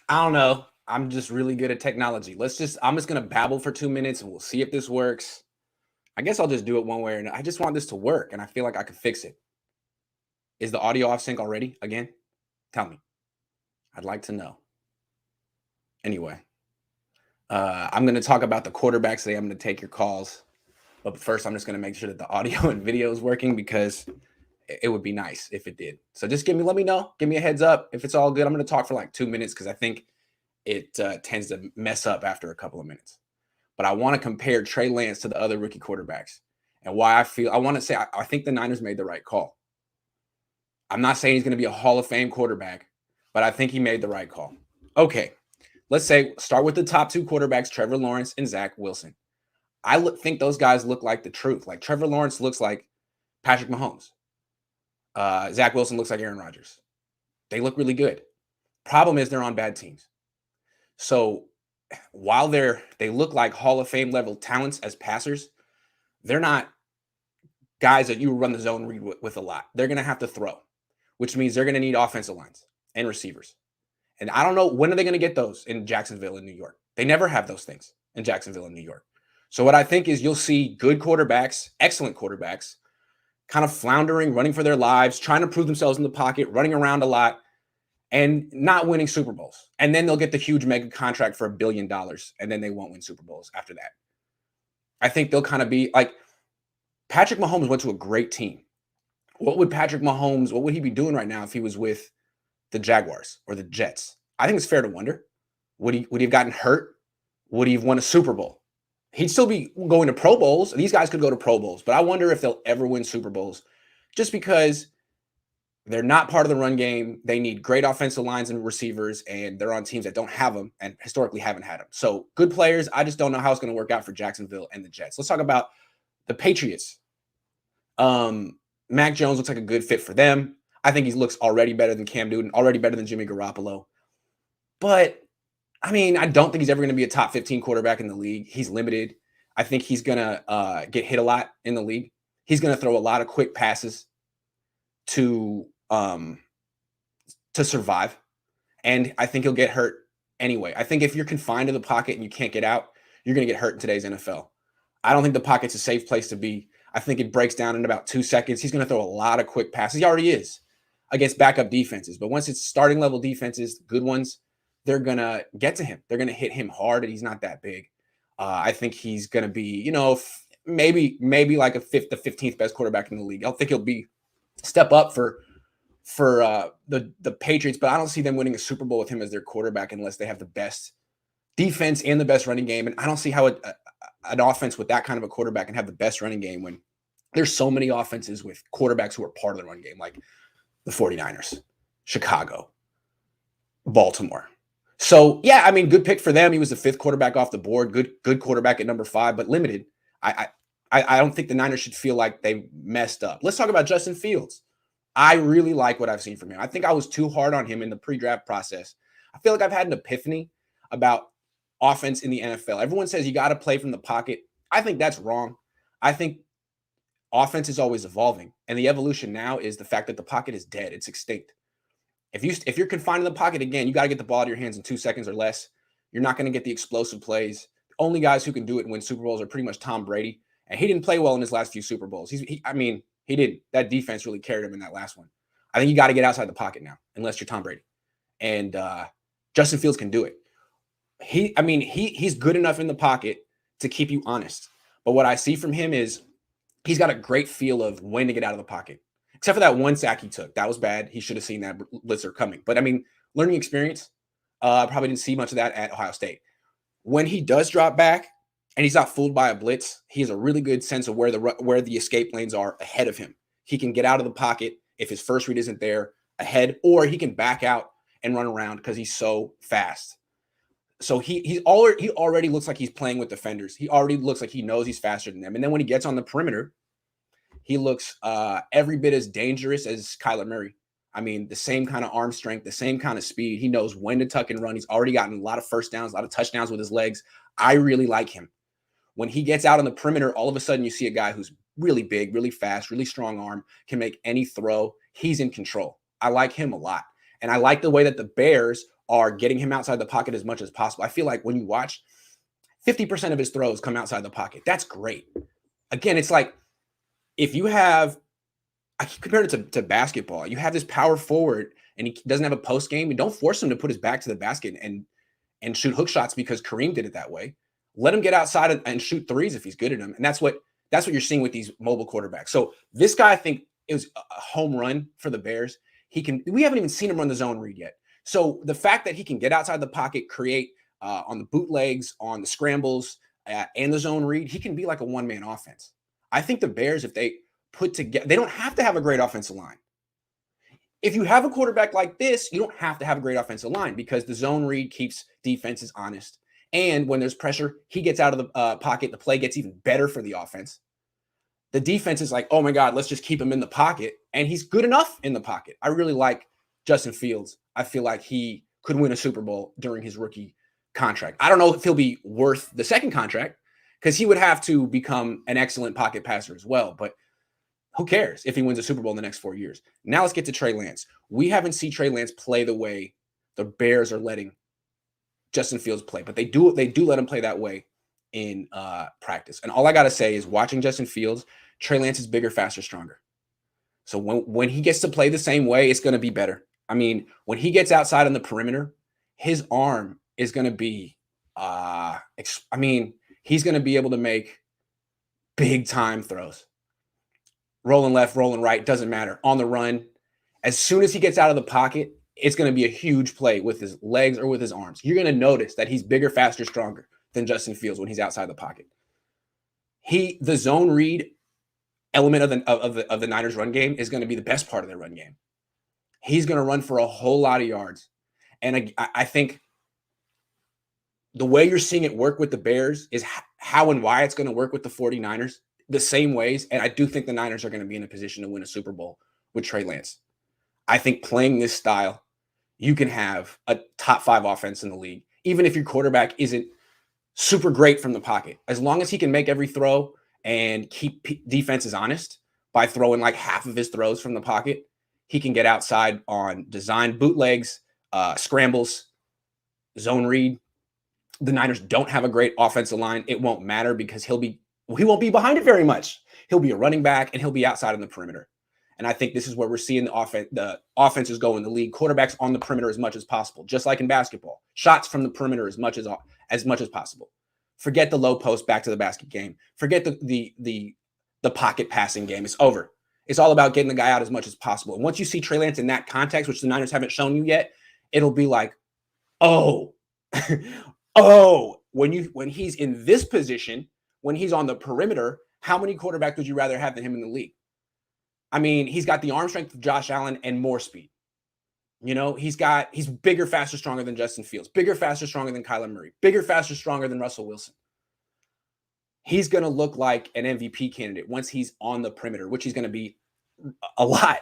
I don't know. I'm just really good at technology. I'm just going to babble for 2 minutes and we'll see if this works. I guess I'll just do it one way or another. I just want this to work and I feel like I could fix it. Is the audio off sync already again? Tell me. I'd like to know. Anyway, I'm going to talk about the quarterbacks today. I'm going to take your calls. But first, I'm just going to make sure that the audio and video is working because it would be nice if it did. So just let me know. Give me a heads up. If it's all good, I'm going to talk for like 2 minutes because I think it tends to mess up after a couple of minutes. But I want to compare Trey Lance to the other rookie quarterbacks and why I want to say I think the Niners made the right call. I'm not saying he's going to be a Hall of Fame quarterback, but I think he made the right call. Okay, let's say start with the top two quarterbacks, Trevor Lawrence and Zach Wilson. Think those guys look like the truth. Like Trevor Lawrence looks like Patrick Mahomes. Zach Wilson looks like Aaron Rodgers. They look really good. Problem is they're on bad teams. So while they look like Hall of Fame level talents as passers, they're not guys that you run the zone read with a lot. They're going to have to throw, which means they're going to need offensive lines and receivers. And I don't know, when are they going to get those in Jacksonville and New York? They never have those things in Jacksonville and New York. So what I think is you'll see good quarterbacks, excellent quarterbacks, kind of floundering, running for their lives, trying to prove themselves in the pocket, running around a lot, and not winning Super Bowls. And then they'll get the huge mega contract for $1 billion, and then they won't win Super Bowls after that. I think they'll kind of be like Patrick Mahomes went to a great team. What would he be doing right now if he was with the Jaguars or the Jets? I think it's fair to wonder. Would he have gotten hurt? Would he have won a Super Bowl? He'd still be going to Pro Bowls. These guys could go to Pro Bowls, but I wonder if they'll ever win Super Bowls just because they're not part of the run game. They need great offensive lines and receivers, and they're on teams that don't have them and historically haven't had them. So good players. I just don't know how it's going to work out for Jacksonville and the Jets. Let's talk about the Patriots. Mac Jones looks like a good fit for them. I think he looks already better than Cam Newton, already better than Jimmy Garoppolo. But I mean, I don't think he's ever going to be a top 15 quarterback in the league. He's limited. I think he's going to get hit a lot in the league. He's going to throw a lot of quick passes to survive. And I think he'll get hurt anyway. I think if you're confined to the pocket and you can't get out, you're going to get hurt in today's NFL. I don't think the pocket's a safe place to be. I think it breaks down in about 2 seconds. He's going to throw a lot of quick passes. He already is against backup defenses. But once it's starting level defenses, good ones, they're going to get to him. They're going to hit him hard, and he's not that big. I think he's going to be, maybe like the 15th best quarterback in the league. I don't think he'll be step up for the Patriots, but I don't see them winning a Super Bowl with him as their quarterback unless they have the best defense and the best running game. And I don't see how an offense with that kind of a quarterback can have the best running game when there's so many offenses with quarterbacks who are part of the run game, like the 49ers, Chicago, Baltimore. So, yeah, I mean, good pick for them. He was the 5th quarterback off the board. Good quarterback at number 5, but limited. I don't think the Niners should feel like they messed up. Let's talk about Justin Fields. I really like what I've seen from him. I think I was too hard on him in the pre-draft process. I feel like I've had an epiphany about offense in the NFL. Everyone says you got to play from the pocket. I think that's wrong. I think offense is always evolving, and the evolution now is the fact that the pocket is dead. It's extinct. If you're confined in the pocket, again, you got to get the ball out of your hands in 2 seconds or less. You're not going to get the explosive plays. The only guys who can do it and win Super Bowls are pretty much Tom Brady, and he didn't play well in his last few Super Bowls. He didn't. That defense really carried him in that last one. I think you got to get outside the pocket now, unless you're Tom Brady, and Justin Fields can do it. He's good enough in the pocket to keep you honest. But what I see from him is he's got a great feel of when to get out of the pocket. Except for that one sack he took. That was bad. He should have seen that blitzer coming. But, learning experience, probably didn't see much of that at Ohio State. When he does drop back and he's not fooled by a blitz, he has a really good sense of where the escape lanes are ahead of him. He can get out of the pocket if his first read isn't there ahead, or he can back out and run around because he's so fast. So he already looks like he's playing with defenders. He already looks like he knows he's faster than them. And then when he gets on the perimeter, he looks every bit as dangerous as Kyler Murray. The same kind of arm strength, the same kind of speed. He knows when to tuck and run. He's already gotten a lot of first downs, a lot of touchdowns with his legs. I really like him. When he gets out on the perimeter, all of a sudden you see a guy who's really big, really fast, really strong arm, can make any throw. He's in control. I like him a lot. And I like the way that the Bears are getting him outside the pocket as much as possible. I feel like when you watch, 50% of his throws come outside the pocket. That's great. Again, it's like if you have, I keep comparing it to basketball. You have this power forward and he doesn't have a post game, and don't force him to put his back to the basket and shoot hook shots because Kareem did it that way. Let him get outside and shoot threes if he's good at them. And that's what you're seeing with these mobile quarterbacks. So this guy, I think, is a home run for the Bears. We haven't even seen him run the zone read yet. So the fact that he can get outside the pocket, create on the bootlegs, on the scrambles, and the zone read, he can be like a one-man offense. I think the Bears, if they put together, they don't have to have a great offensive line. If you have a quarterback like this, you don't have to have a great offensive line because the zone read keeps defenses honest. And when there's pressure, he gets out of the pocket. The play gets even better for the offense. The defense is like, oh my God, let's just keep him in the pocket. And he's good enough in the pocket. I really like Justin Fields. I feel like he could win a Super Bowl during his rookie contract. I don't know if he'll be worth the second contract because he would have to become an excellent pocket passer as well. But who cares if he wins a Super Bowl in the next 4 years? Now let's get to Trey Lance. We haven't seen Trey Lance play the way the Bears are letting Justin Fields play, but they do let him play that way in practice. And all I got to say is watching Justin Fields, Trey Lance is bigger, faster, stronger. So when he gets to play the same way, it's going to be better. I mean, when he gets outside on the perimeter, his arm is going to be, he's going to be able to make big time throws. Rolling left, rolling right, doesn't matter. On the run, as soon as he gets out of the pocket, it's going to be a huge play with his legs or with his arms. You're going to notice that he's bigger, faster, stronger than Justin Fields when he's outside the pocket. The zone read element of the Niners run game is going to be the best part of their run game. He's going to run for a whole lot of yards. And I think the way you're seeing it work with the Bears is how and why it's going to work with the 49ers the same ways. And I do think the Niners are going to be in a position to win a Super Bowl with Trey Lance. I think playing this style, you can have a top 5 offense in the league, even if your quarterback isn't super great from the pocket. As long as he can make every throw and keep defenses honest by throwing like half of his throws from the pocket, he can get outside on design bootlegs, scrambles, zone read. The Niners don't have a great offensive line. It won't matter because he won't be behind it very much. He'll be a running back and he'll be outside on the perimeter. And I think this is where we're seeing the offenses go in the league. Quarterbacks on the perimeter as much as possible, just like in basketball. Shots from the perimeter as much as possible. Forget the low post back to the basket game. Forget the pocket passing game. It's over. It's all about getting the guy out as much as possible. And once you see Trey Lance in that context, which the Niners haven't shown you yet, it'll be like, oh, when he's in this position, when he's on the perimeter, how many quarterbacks would you rather have than him in the league? I mean, he's got the arm strength of Josh Allen and more speed. You know, he's bigger, faster, stronger than Justin Fields, bigger, faster, stronger than Kyler Murray, bigger, faster, stronger than Russell Wilson. He's going to look like an MVP candidate once he's on the perimeter, which he's going to be a lot.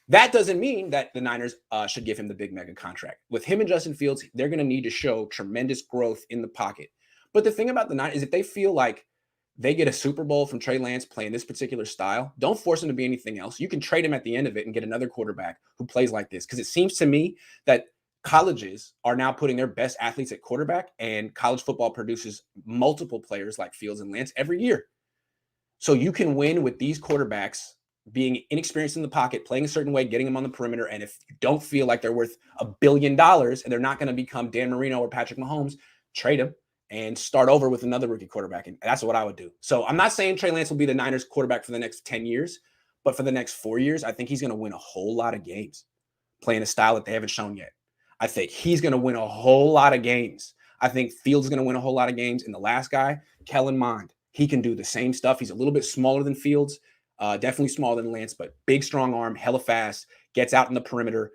That doesn't mean that the Niners should give him the big mega contract. With him and Justin Fields, they're going to need to show tremendous growth in the pocket. But the thing about the Niners is if they feel like they get a Super Bowl from Trey Lance playing this particular style, don't force him to be anything else. You can trade him at the end of it and get another quarterback who plays like this. Because it seems to me that colleges are now putting their best athletes at quarterback, and college football produces multiple players like Fields and Lance every year. So you can win with these quarterbacks being inexperienced in the pocket, playing a certain way, getting them on the perimeter. And if you don't feel like they're worth $1 billion and they're not going to become Dan Marino or Patrick Mahomes, trade them and start over with another rookie quarterback. And that's what I would do. So I'm not saying Trey Lance will be the Niners quarterback for the next 10 years, but for the next 4 years, I think he's going to win a whole lot of games playing a style that they haven't shown yet. I think he's going to win a whole lot of games. I think Fields is going to win a whole lot of games. And the last guy, Kellen Mond, he can do the same stuff. He's a little bit smaller than Fields, definitely smaller than Lance, but big, strong arm, hella fast, gets out in the perimeter.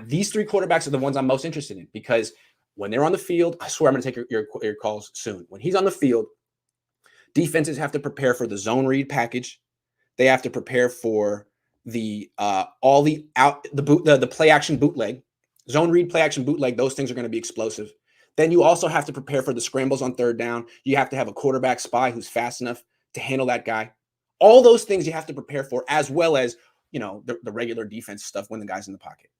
These 3 quarterbacks are the ones I'm most interested in because when they're on the field, I swear I'm going to take your calls soon. When he's on the field, defenses have to prepare for the zone read package. They have to prepare for the play action bootleg, zone read, play action bootleg. Those things are going to be explosive. Then you also have to prepare for the scrambles on third down. You have to have a quarterback spy who's fast enough to handle that guy. All those things you have to prepare for, as well as, the regular defense stuff when the guy's in the pocket.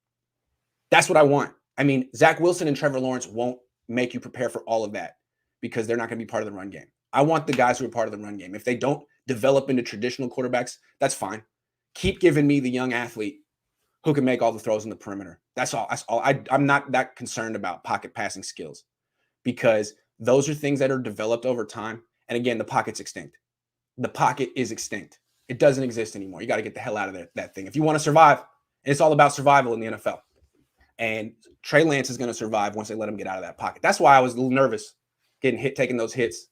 That's what I want. I mean, Zach Wilson and Trevor Lawrence won't make you prepare for all of that because they're not going to be part of the run game. I want the guys who are part of the run game. If they don't develop into traditional quarterbacks, that's fine. Keep giving me the young athlete who can make all the throws in the perimeter. That's all. I'm not that concerned about pocket passing skills because those are things that are developed over time. And again, the pocket's extinct. The pocket is extinct. It doesn't exist anymore. You got to get the hell out of there, that thing. If you want to survive, and it's all about survival in the NFL. And Trey Lance is going to survive once they let him get out of that pocket. That's why I was a little nervous getting hit, taking those hits.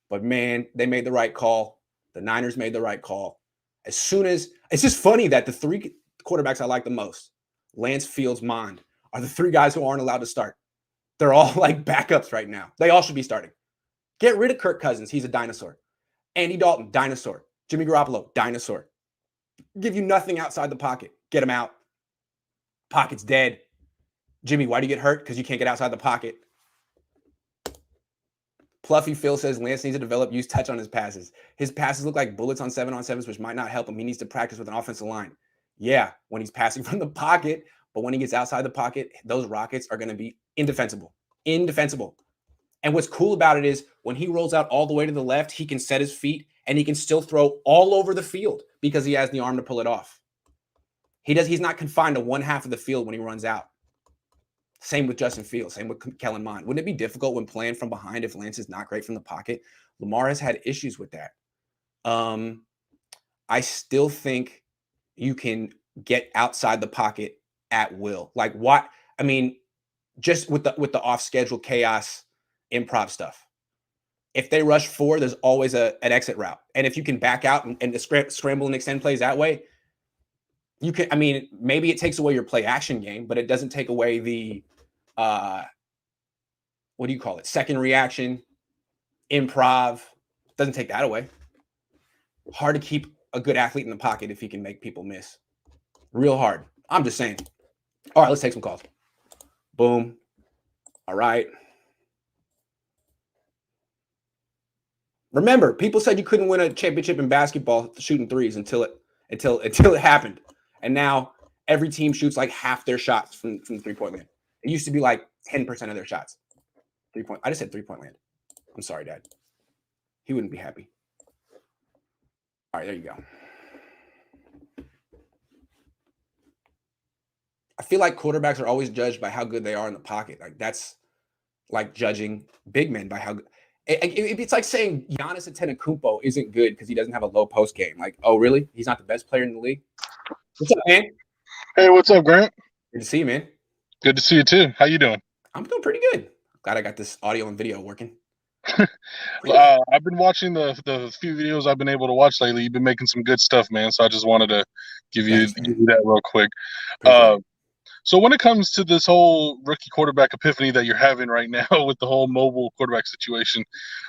But man, they made the right call. The Niners made the right call. As soon as it's just funny that the three quarterbacks I like the most, Lance, Fields, Mond, are the three guys who aren't allowed to start. They're all like backups right now. They all should be starting. Get rid of Kirk Cousins. He's a dinosaur. Andy Dalton, dinosaur. Jimmy Garoppolo, dinosaur. Give you nothing outside the pocket. Get him out. Pocket's dead. Jimmy, why do you get hurt? Because you can't get outside the pocket. Fluffy Phil says Lance needs to develop use touch on his passes. His passes look like bullets on 7-on-7s, which might not help him. He needs to practice with an offensive line. Yeah, when he's passing from the pocket, but when he gets outside the pocket, those rockets are going to be indefensible. Indefensible. And what's cool about it is when he rolls out all the way to the left, he can set his feet and he can still throw all over the field because he has the arm to pull it off. He's not confined to one half of the field when he runs out. Same with Justin Fields, same with Kellen Mond. Wouldn't it be difficult when playing from behind if Lance is not great from the pocket? Lamar has had issues with that. I still think you can get outside the pocket at will. Like what? I mean, just with the off-schedule chaos improv stuff. If they rush 4, there's always an exit route. And if you can back out and scramble and extend plays that way, you can, I mean, maybe it takes away your play action game, but it doesn't take away the, what do you call it? Second reaction, improv. Doesn't take that away. Hard to keep a good athlete in the pocket if he can make people miss. Real hard. I'm just saying. All right, let's take some calls. Boom. All right. Remember, people said you couldn't win a championship in basketball shooting threes until it happened. And now every team shoots like half their shots from the three-point land. It used to be like 10% of their shots. I just said three-point land. I'm sorry, Dad. He wouldn't be happy. All right, there you go. I feel like quarterbacks are always judged by how good they are in the pocket. Like that's like judging big men by how good. It's like saying Giannis Antetokounmpo isn't good because he doesn't have a low post game. Like, oh, really? He's not the best player in the league? What's up, man? Hey, what's up, Grant? Good to see you, man. Good to see you, too. How you doing? I'm doing pretty good. Glad I got this audio and video working. I've been watching the few videos I've been able to watch lately. You've been making some good stuff, man. So I just wanted to give you that real quick. So when it comes to this whole rookie quarterback epiphany that you're having right now with the whole mobile quarterback situation,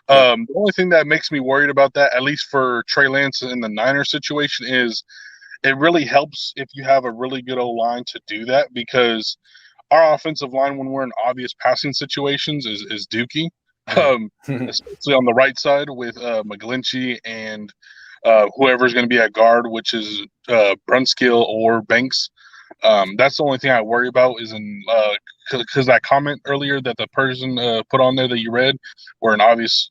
the only thing that makes me worried about that, at least for Trey Lance in the Niners situation, is it really helps if you have a really good O-line to do that, because our offensive line, when we're in obvious passing situations, is dookie, especially on the right side with McGlinchey and whoever's going to be at guard, which is Brunskill or Banks. That's the only thing I worry about is because that comment earlier that the person put on there that you read were an obvious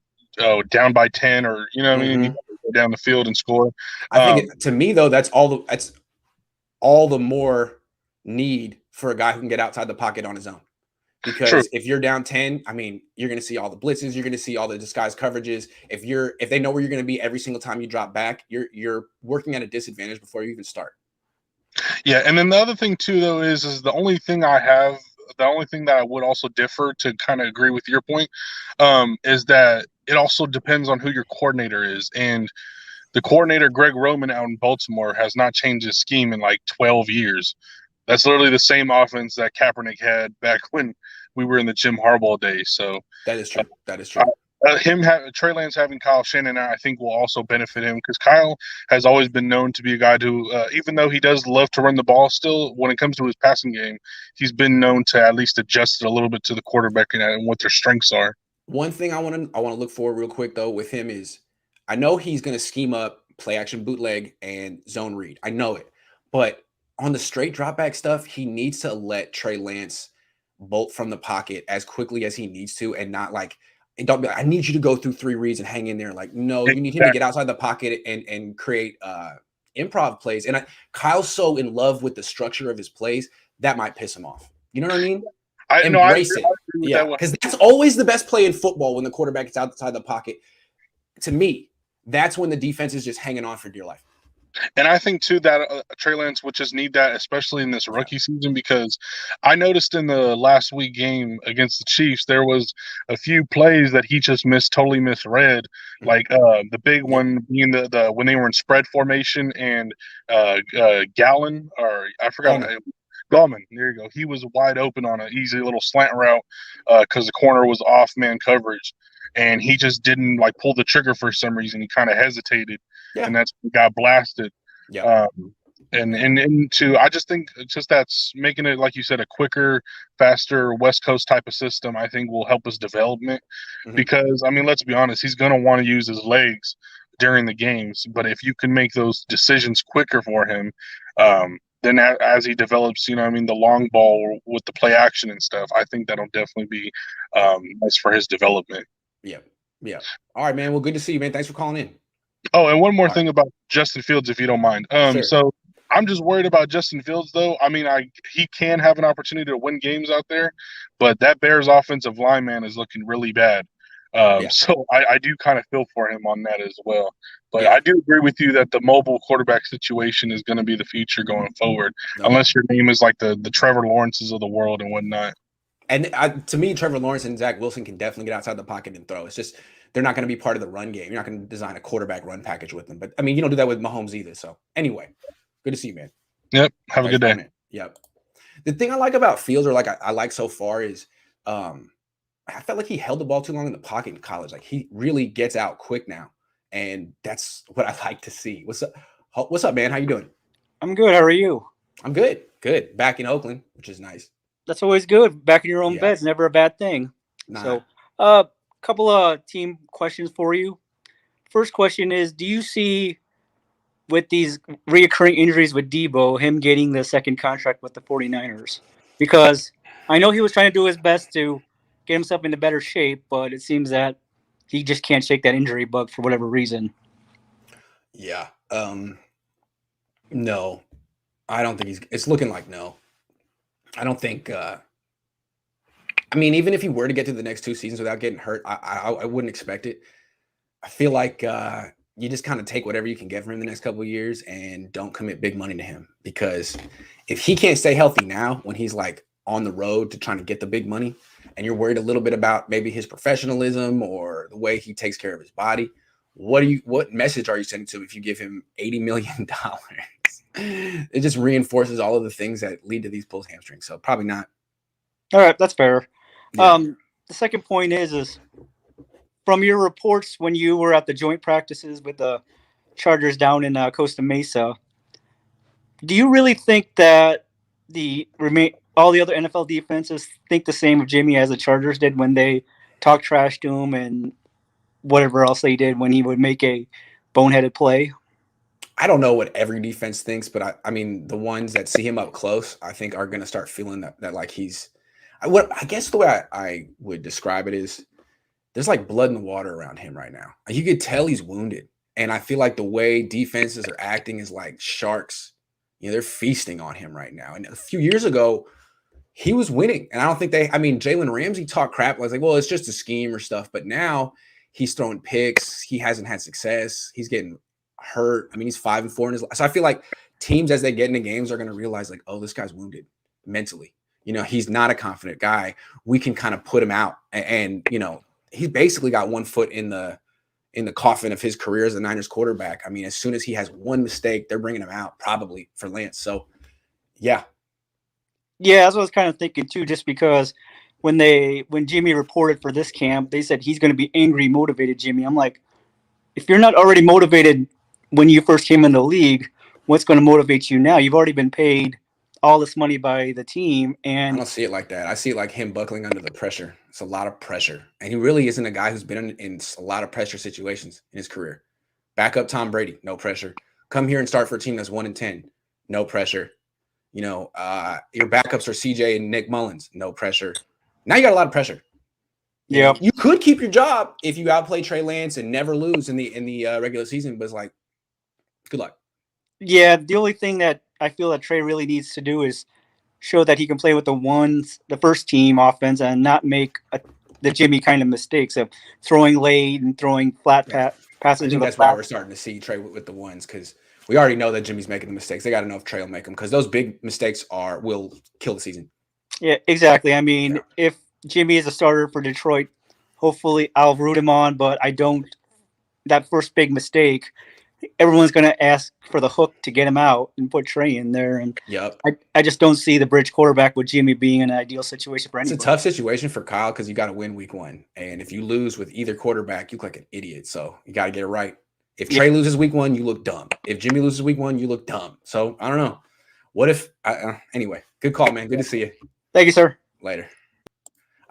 down by 10 or, you know what I mean? You go down the field and score. I think to me, though, that's all the more need for a guy who can get outside the pocket on his own. Because if you're down 10, I mean, you're going to see all the blitzes. You're going to see all the disguised coverages. If they know where you're going to be every single time you drop back, you're working at a disadvantage before you even start. Yeah, and then the other thing too, though, is the only thing that I would also differ to kind of agree with your point, is that it also depends on who your coordinator is. And the coordinator, Greg Roman, out in Baltimore, has not changed his scheme in like 12 years. That's literally the same offense that Kaepernick had back when we were in the Jim Harbaugh days. So that is true. That is true. Trey Lance having Kyle Shanahan, I think, will also benefit him, because Kyle has always been known to be a guy who, even though he does love to run the ball, still, when it comes to his passing game, he's been known to at least adjust it a little bit to the quarterback and what their strengths are. One thing I want to look for real quick, though, with him is I know he's going to scheme up play action bootleg and zone read. I know it. But on the straight drop back stuff, he needs to let Trey Lance bolt from the pocket as quickly as he needs to, and not like, and don't be like, I need you to go through 3 reads and hang in there. Like, no, you need him to get outside the pocket and create improv plays. And Kyle's so in love with the structure of his plays that might piss him off. You know what I mean? Embrace it. Yeah, because that's always the best play in football when the quarterback is outside the pocket. To me, that's when the defense is just hanging on for dear life. And I think, too, that Trey Lance would just need that, especially in this rookie season, because I noticed in the last week game against the Chiefs, there was a few plays that he just totally misread, like the big one being the when they were in spread formation and Gallon, or I forgot. Gallman, there you go. He was wide open on an easy little slant route because the corner was off man coverage, and he just didn't like pull the trigger for some reason. He kind of hesitated, and that's what got blasted. Yeah. And I just think just that's making it, like you said, a quicker, faster West Coast type of system. I think will help his development because I mean, let's be honest, he's going to want to use his legs during the games. But if you can make those decisions quicker for him, then as he develops, you know, I mean, the long ball with the play action and stuff, I think that'll definitely be nice for his development. Yeah. Yeah. All right, man. Well, good to see you, man. Thanks for calling in. Oh, and one more thing about Justin Fields, if you don't mind. Sure. So I'm just worried about Justin Fields, though. I mean, he can have an opportunity to win games out there, but that Bears offensive line, man, is looking really bad. So I do kind of feel for him on that as well. But I do agree with you that the mobile quarterback situation is going to be the future going forward, unless your name is like the Trevor Lawrences of the world and whatnot. And to me, Trevor Lawrence and Zach Wilson can definitely get outside the pocket and throw. It's just they're not going to be part of the run game. You're not going to design a quarterback run package with them. But, I mean, you don't do that with Mahomes either. So, anyway, good to see you, man. Yep. Have a good day. Yep. The thing I like about Fields, or like I like so far, is I felt like he held the ball too long in the pocket in college. Like, he really gets out quick now. And that's what I like to see. What's up, man? How you doing? I'm good. How are you? I'm good. Good. Back in Oakland, which is nice. That's always good. Back in your own bed's never a bad thing. Nah. So, couple of team questions for you. First question is, do you see with these reoccurring injuries with Debo, him getting the second contract with the 49ers? Because I know he was trying to do his best to get himself into better shape, but it seems that he just can't shake that injury bug for whatever reason. Yeah. No. I don't think it's looking like no. I don't think I mean, even if he were to get to the next 2 seasons without getting hurt, I wouldn't expect it. I feel like you just kind of take whatever you can get from him the next couple of years and don't commit big money to him, because if he can't stay healthy now when he's like on the road to trying to get the big money, and you're worried a little bit about maybe his professionalism or the way he takes care of his body, what message are you sending to him if you give him $80 million? It just reinforces all of the things that lead to these pulled hamstrings. So probably not. All right, that's fair. Yeah. The second point is from your reports when you were at the joint practices with the Chargers down in Costa Mesa, do you really think that all the other NFL defenses think the same of Jimmy as the Chargers did when they talked trash to him and whatever else they did when he would make a boneheaded play? I don't know what every defense thinks, but I mean, the ones that see him up close, I think are going to start feeling that like he's – I guess the way I would describe it is there's like blood in the water around him right now. You could tell he's wounded. And I feel like the way defenses are acting is like sharks. You know, they're feasting on him right now. And a few years ago, he was winning. And I don't think Jalen Ramsey talked crap. I was like, well, it's just a scheme or stuff. But now he's throwing picks. He hasn't had success. He's getting hurt. I mean, he's 5-4 in his life. So I feel like teams, as they get into games, are going to realize like, oh, this guy's wounded mentally. You know, he's not a confident guy. We can kind of put him out. And you know, he's basically got one foot in the coffin of his career as a Niners quarterback. I mean, as soon as he has one mistake, they're bringing him out probably for Lance. So, yeah. Yeah, that's what I was kind of thinking too, just because when Jimmy reported for this camp, they said he's going to be angry, motivated Jimmy. I'm like, if you're not already motivated when you first came in the league, what's going to motivate you now? You've already been paid all this money by the team. And I don't see it like that. I see it like him buckling under the pressure. It's a lot of pressure. And he really isn't a guy who's been in a lot of pressure situations in his career. Back up Tom Brady, no pressure. Come here and start for a team that's 1-10, no pressure. Your backups are CJ and Nick Mullins. No pressure. Now you got a lot of pressure. Yeah, you could keep your job if you outplay Trey Lance and never lose in the regular season, but it's like, good luck. Yeah, the only thing that I feel that Trey really needs to do is show that he can play with the first team offense, and not make the Jimmy kind of mistakes of throwing late and throwing flat passes. I think that's why we're starting to see Trey with the ones, because we already know that Jimmy's making the mistakes. They got to know if Trey will make them, because those big mistakes will kill the season. Yeah, exactly. I mean, if Jimmy is a starter for Detroit, hopefully I'll root him on, but I don't. That first big mistake, everyone's going to ask for the hook to get him out and put Trey in there. And I just don't see the bridge quarterback with Jimmy being an ideal situation for anybody. It's a tough situation for Kyle, because you got to win week 1. And if you lose with either quarterback, you look like an idiot. So you got to get it right. If Trey loses week 1, you look dumb. If Jimmy loses week 1, you look dumb. So I don't know. What if anyway, good call, man. Good to see you. Thank you, sir. Later.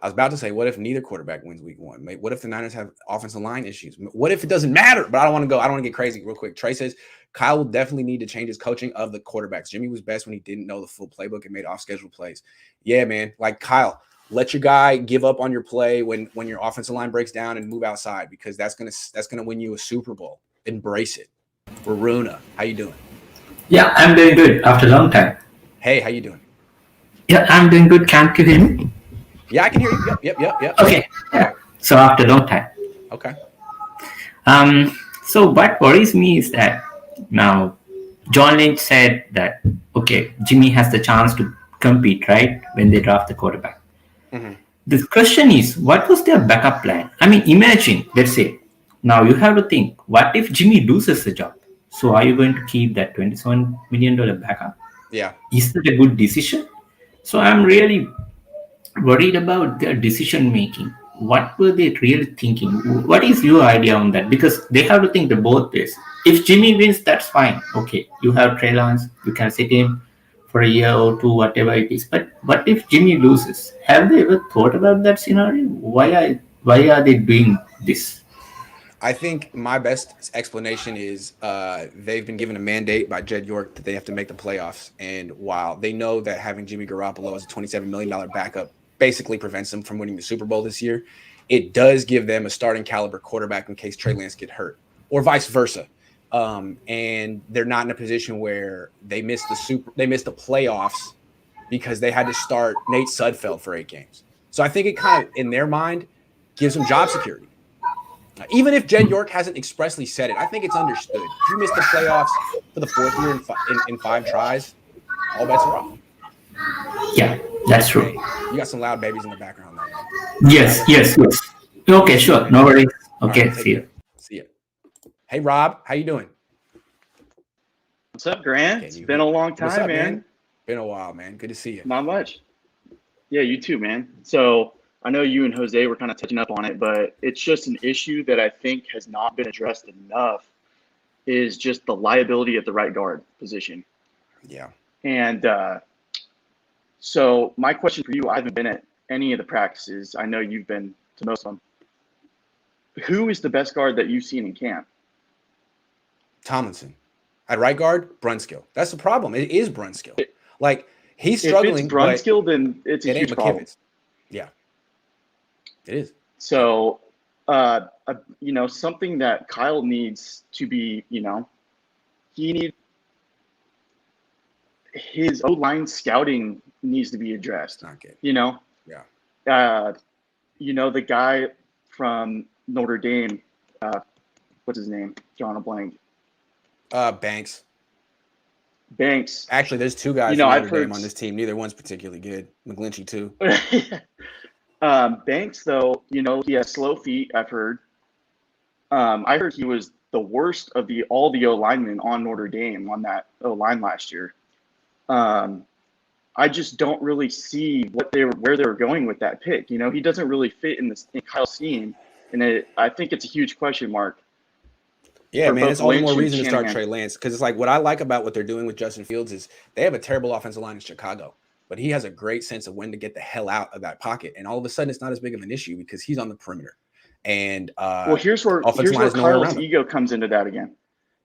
I was about to say, what if neither quarterback wins week 1? What if the Niners have offensive line issues? What if it doesn't matter? But I don't want to get crazy real quick. Trey says Kyle will definitely need to change his coaching of the quarterbacks. Jimmy was best when he didn't know the full playbook and made off-schedule plays. Yeah, man. Like, Kyle, let your guy give up on your play when your offensive line breaks down and move outside, because that's gonna win you a Super Bowl. Embrace it. Waruna, how you doing? Yeah, I'm doing good after a long time. Hey, how you doing? Yeah, I'm doing good. Can't you hear me? Yeah, I can hear you. Yep. Okay. Yeah. So after a long time. Okay. So what worries me is that now John Lynch said that, okay, Jimmy has the chance to compete, right, when they draft the quarterback. Mm-hmm. The question is, what was their backup plan? I mean, imagine, let's say, now you have to think, what if Jimmy loses the job? So are you going to keep that $27 million backup? Yeah. Is that a good decision? So I'm really worried about their decision making. What were they really thinking? What is your idea on that? Because they have to think the both ways. If Jimmy wins, that's fine. Okay, you have Trey Lance, you can sit him for a year or two, whatever it is. But what if Jimmy loses? Have they ever thought about that scenario? Why are they doing this? I think my best explanation is they've been given a mandate by Jed York that they have to make the playoffs. And while they know that having Jimmy Garoppolo as a $27 million backup basically prevents them from winning the Super Bowl this year, it does give them a starting caliber quarterback in case Trey Lance get hurt, or vice versa. And they're not in a position where they missed the playoffs because they had to start Nate Sudfeld for 8 games. So I think it kind of, in their mind, gives them job security. Even if Jed York hasn't expressly said it, I think it's understood. If you miss the playoffs for the 4th year in 5 tries, all bets are off. Yeah, that's true. Hey, you got some loud babies in the background, though. Yes. Okay, sure. No worries. Okay, right, see you. See you. Hey, Rob, how you doing? What's up, Grant? It's been a long time, man. Been a while, man. Good to see you. Not much. Yeah, you too, man. So I know you and Jose were kind of touching up on it, but it's just an issue that I think has not been addressed enough, is just the liability at the right guard position. Yeah. And so my question for you, I haven't been at any of the practices. I know you've been to most of them. Who is the best guard that you've seen in camp? Tomlinson. At right guard, Brunskill. That's the problem. It is Brunskill. Like, he's struggling. If it's Brunskill, then it's a huge problem. Yeah. It is. So, something that Kyle needs to be, his O-line scouting needs to be addressed. Not good. Yeah. The guy from Notre Dame, what's his name? Drawing a blank. Banks. Actually, there's 2 guys from Notre Dame on this team. Neither one's particularly good. McGlinchey, too. Banks, though, he has slow feet, I've heard. I heard he was the worst of all the O-linemen on Notre Dame on that O-line last year. I just don't really see where they were going with that pick. He doesn't really fit in Kyle's scheme, and I think it's a huge question mark. Yeah, man, it's all the more reason to start Trey Lance, because it's like, what I like about what they're doing with Justin Fields is they have a terrible offensive line in Chicago, but he has a great sense of when to get the hell out of that pocket, and all of a sudden it's not as big of an issue because he's on the perimeter. And here's where Kyle's ego comes into that again,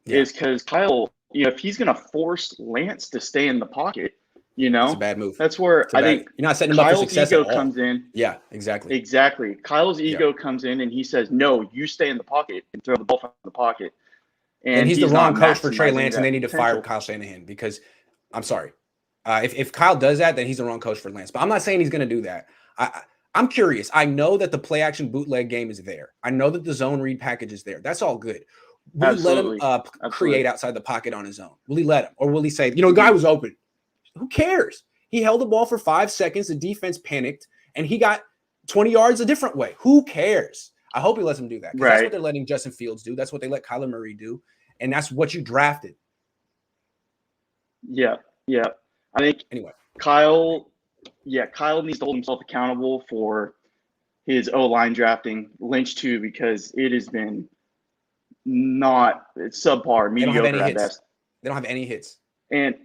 is because Kyle, if he's going to force Lance to stay in the pocket, You know, it's a bad move. That's where I think you're not setting him up for Kyle's success ego at all. comes in. Yeah, exactly. Exactly. Kyle's ego comes in and he says, "No, you stay in the pocket and throw the ball from the pocket." And he's the wrong coach for Trey maximizing Lance, and that they need to fire potential. Kyle Shanahan because I'm sorry. If Kyle does that, then he's the wrong coach for Lance. But I'm not saying he's going to do that. I'm curious. I know that the play action bootleg game is there. I know that the zone read package is there. That's all good. Will he let him create outside the pocket on his own? Will he let him? Or will he say, the guy was open? Who cares? He held the ball for 5 seconds. The defense panicked, and he got 20 yards a different way. Who cares? I hope he lets him do that. Because that's what they're letting Justin Fields do. That's what they let Kyler Murray do. And that's what you drafted. Yeah. I think Kyle needs to hold himself accountable for his O-line drafting. Lynch too, because it has been it's subpar, mediocre at best. They don't have any hits. And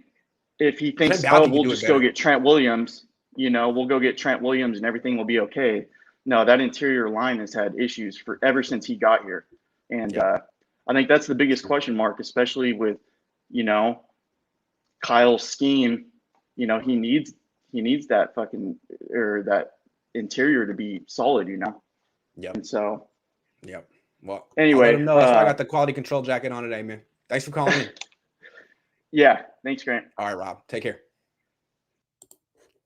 if he thinks, we'll just go get Trent Williams, we'll go get Trent Williams and everything will be okay. No, that interior line has had issues ever since he got here. And I think that's the biggest question mark, especially with, Kyle's scheme. He needs that that interior to be solid, Yep. And so. Yep. Well, anyway, that's why I got the quality control jacket on today, man. Thanks for calling in. Yeah. Thanks, Grant. All right, Rob. Take care.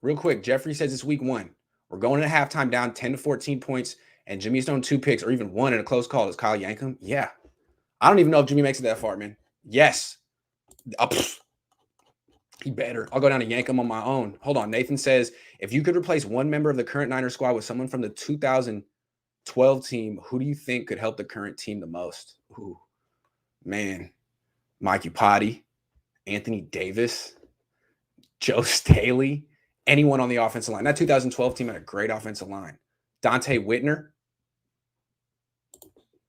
Real quick, Jeffrey says it's week 1. We're going into halftime down 10 to 14 points, and Jimmy's thrown 2 picks or even 1 in a close call. Does Kyle yank him? Yeah. I don't even know if Jimmy makes it that far, man. Yes. He better. I'll go down and yank him on my own. Hold on. Nathan says, if you could replace one member of the current Niners squad with someone from the 2012 team, who do you think could help the current team the most? Ooh, man. Mikey Potty, Anthony Davis, Joe Staley, anyone on the offensive line. That 2012 team had a great offensive line. Dante Whitner.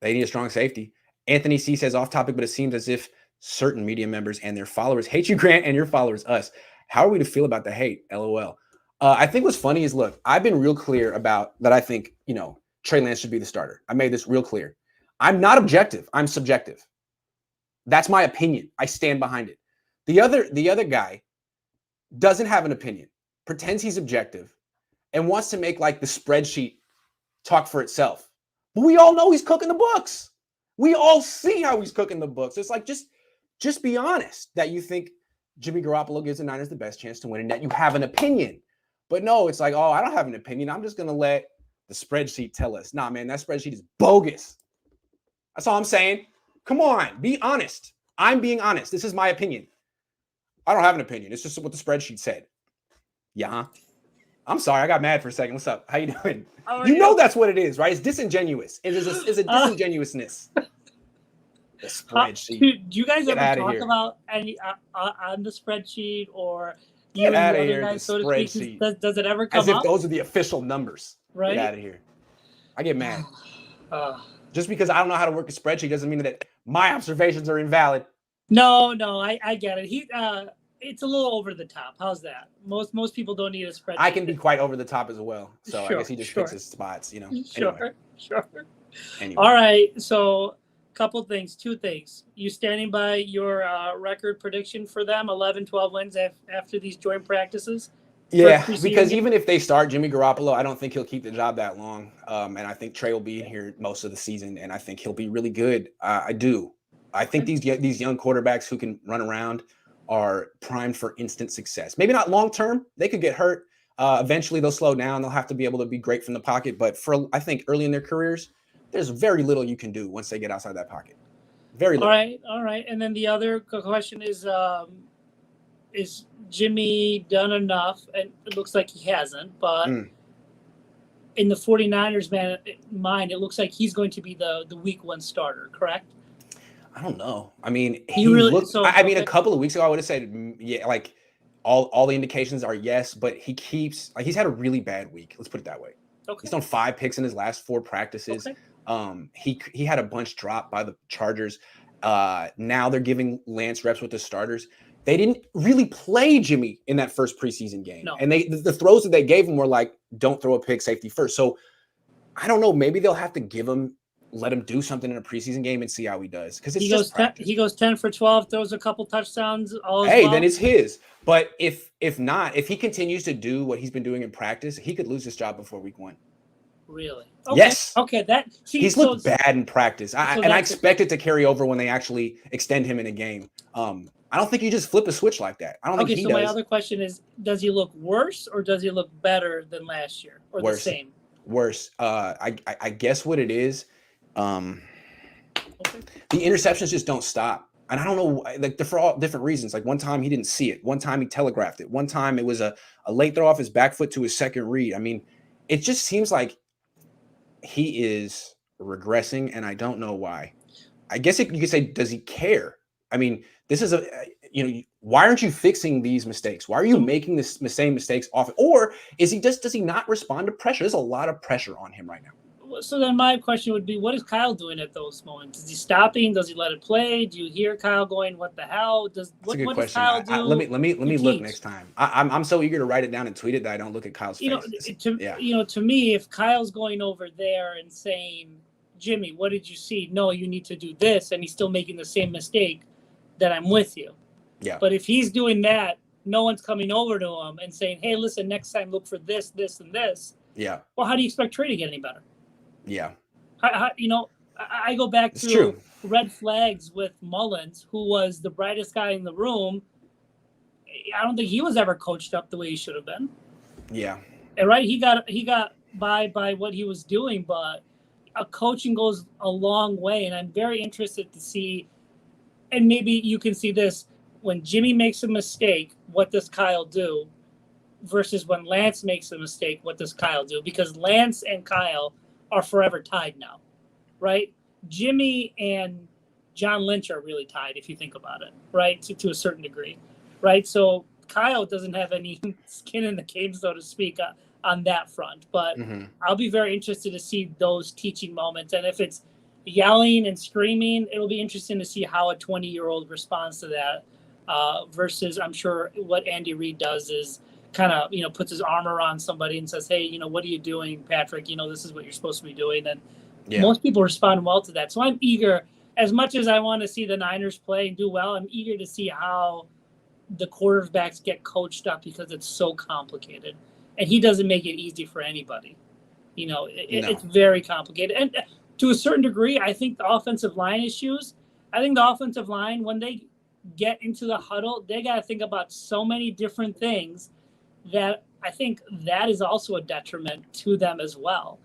They need a strong safety. Anthony C says off topic, but it seems as if certain media members and their followers hate you, Grant, and your followers us. How are we to feel about the hate? LOL. I think what's funny is, look, I've been real clear about that. I think, Trey Lance should be the starter. I made this real clear. I'm not objective. I'm subjective. That's my opinion. I stand behind it. The other guy doesn't have an opinion, pretends he's objective, and wants to make like the spreadsheet talk for itself. But we all know he's cooking the books. We all see how he's cooking the books. It's like, just be honest that you think Jimmy Garoppolo gives the Niners the best chance to win and that you have an opinion. But no, it's like, oh, I don't have an opinion. I'm just going to let the spreadsheet tell us. Nah, man, that spreadsheet is bogus. That's all I'm saying. Come on, be honest. I'm being honest. This is my opinion. I don't have an opinion. It's just what the spreadsheet said. Yeah. I'm sorry. I got mad for a second. What's up? How you doing? You know that's what it is, right? It's disingenuous. It is a disingenuousness. The spreadsheet. Do you guys ever talk about any on the spreadsheet or you and the other guys, so to speak? Does it ever come up? As if those are the official numbers. Right? Get out of here. I get mad. Just because I don't know how to work a spreadsheet doesn't mean that my observations are invalid. No, I get it. It's a little over the top. How's that? Most people don't need a spreadsheet. I can be quite over the top as well. So I guess he just picks his spots, Sure. Anyway. Anyway. All right. So two things. You standing by your record prediction for them, 11-12 wins after these joint practices? Yeah, because even if they start Jimmy Garoppolo, I don't think he'll keep the job that long. And I think Trey will be here most of the season, and I think he'll be really good. I do. I think these young quarterbacks who can run around are primed for instant success. Maybe not long term. They could get hurt. Eventually, they'll slow down. They'll have to be able to be great from the pocket. But I think early in their careers, there's very little you can do once they get outside that pocket. Very little. All right. And then the other question is Jimmy done enough? And it looks like he hasn't. But in the 49ers mind, it looks like he's going to be the week 1 starter, correct? I don't know. I mean, a couple of weeks ago, I would have said, yeah, like all the indications are yes, but he's had a really bad week. Let's put it that way. Okay. He's thrown 5 picks in his last 4 practices. Okay. He had a bunch dropped by the Chargers. Now they're giving Lance reps with the starters. They didn't really play Jimmy in that first preseason game. No. And the throws that they gave him were like, don't throw a pick, safety first. So I don't know. Maybe they'll have to give him let him do something in a preseason game and see how he does. Because he goes 10 for 12, throws a couple touchdowns. Then it's his. But if not, if he continues to do what he's been doing in practice, he could lose his job before week 1. Really? Okay. Yes. Okay. He's looked bad in practice. I expect it to carry over when they actually extend him in a game. I don't think you just flip a switch like that. I don't think he does. Okay, so my other question is, does he look worse or does he look better than last year, or worse. the same? Worse. I guess what it is, the interceptions just don't stop. And I don't know, like, they're for all different reasons. Like, one time he didn't see it. One time he telegraphed it. One time it was a late throw off his back foot to his second read. I mean, it just seems like he is regressing, and I don't know why. I guess you could say, does he care? I mean, this is why aren't you fixing these mistakes? Why are you making the same mistakes often? Or does he not respond to pressure? There's a lot of pressure on him right now. So then my question would be, what is Kyle doing at those moments? Is he stopping? Does he let it play? Do you hear Kyle going, "What the hell?" That's a good question. Does Kyle do? Let me look next time. I'm so eager to write it down and tweet it that I don't look at Kyle's face. To me, if Kyle's going over there and saying, "Jimmy, what did you see? No, you need to do this," and he's still making the same mistake, then I'm with you. Yeah. But if he's doing that, no one's coming over to him and saying, "Hey, listen, next time look for this, this, and this." Yeah. Well, how do you expect Trey to get any better? Yeah. I go back to red flags with Mullins, who was the brightest guy in the room. I don't think he was ever coached up the way he should have been. Yeah. And he got by what he was doing, but coaching goes a long way, and I'm very interested to see. And maybe you can see this when Jimmy makes a mistake. What does Kyle do? Versus when Lance makes a mistake, what does Kyle do? Because Lance and Kyle are forever tied now, right? Jimmy and John Lynch are really tied, if you think about it, right? To a certain degree, right? So Kyle doesn't have any skin in the game, so to speak, on that front. But I'll be very interested to see those teaching moments. And if it's yelling and screaming, it'll be interesting to see how a 20-year-old responds to that versus, I'm sure, what Andy Reid does is kind of, puts his arm around somebody and says, "Hey, what are you doing, Patrick? This is what you're supposed to be doing." And most people respond well to that. So I'm eager, as much as I want to see the Niners play and do well, I'm eager to see how the quarterbacks get coached up, because it's so complicated. And he doesn't make it easy for anybody. It's very complicated. And to a certain degree, I think the offensive line issues, when they get into the huddle, they got to think about so many different things that I think that is also a detriment to them as well.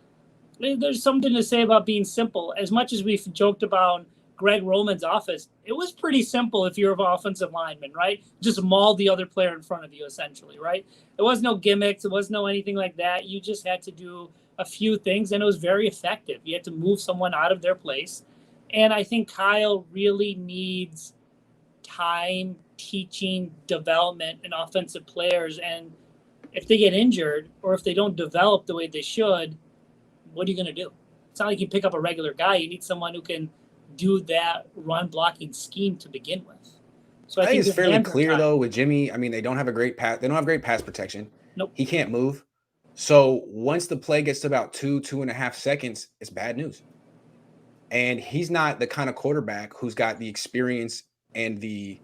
There's something to say about being simple. As much as we've joked about Greg Roman's office, it was pretty simple if you're an offensive lineman, right? Just maul the other player in front of you, essentially, right? There was no gimmicks. There was no anything like that. You just had to do a few things, and it was very effective. You had to move someone out of their place. And I think Kyle really needs time, teaching, development, and offensive players. And if they get injured or if they don't develop the way they should, what are you going to do? It's not like you pick up a regular guy. You need someone who can do that run blocking scheme to begin with. So I think it's fairly clear though with Jimmy. I mean, they don't have great pass protection. Nope. He can't move. So once the play gets to about 2.5 seconds, it's bad news. And he's not the kind of quarterback who's got the experience and the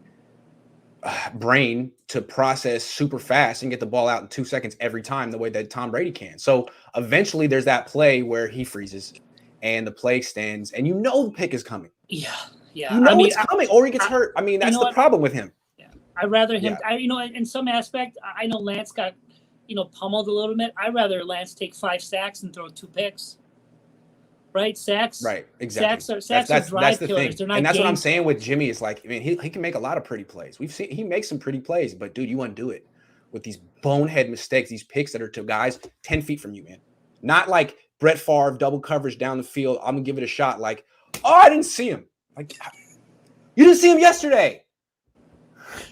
brain to process super fast and get the ball out in 2 seconds every time the way that Tom Brady can. So eventually there's that play where he freezes and the play extends and the pick is coming. Yeah. It's coming or he gets hurt. I mean, that's the problem with him. Yeah. I'd rather him, in some aspect, I know Lance got, pummeled a little bit. I'd rather Lance take 5 sacks and throw 2 picks. Right? Sacks. Right. Exactly. Sacks are drive the killers. Thing. And that's what I'm saying with Jimmy. It's like, he can make a lot of pretty plays. We've seen he makes some pretty plays, but dude, you undo it with these bonehead mistakes, these picks that are to guys 10 feet from you, man. Not like Brett Favre double coverage down the field. I'm gonna give it a shot. Like, oh, I didn't see him. Like, you didn't see him yesterday.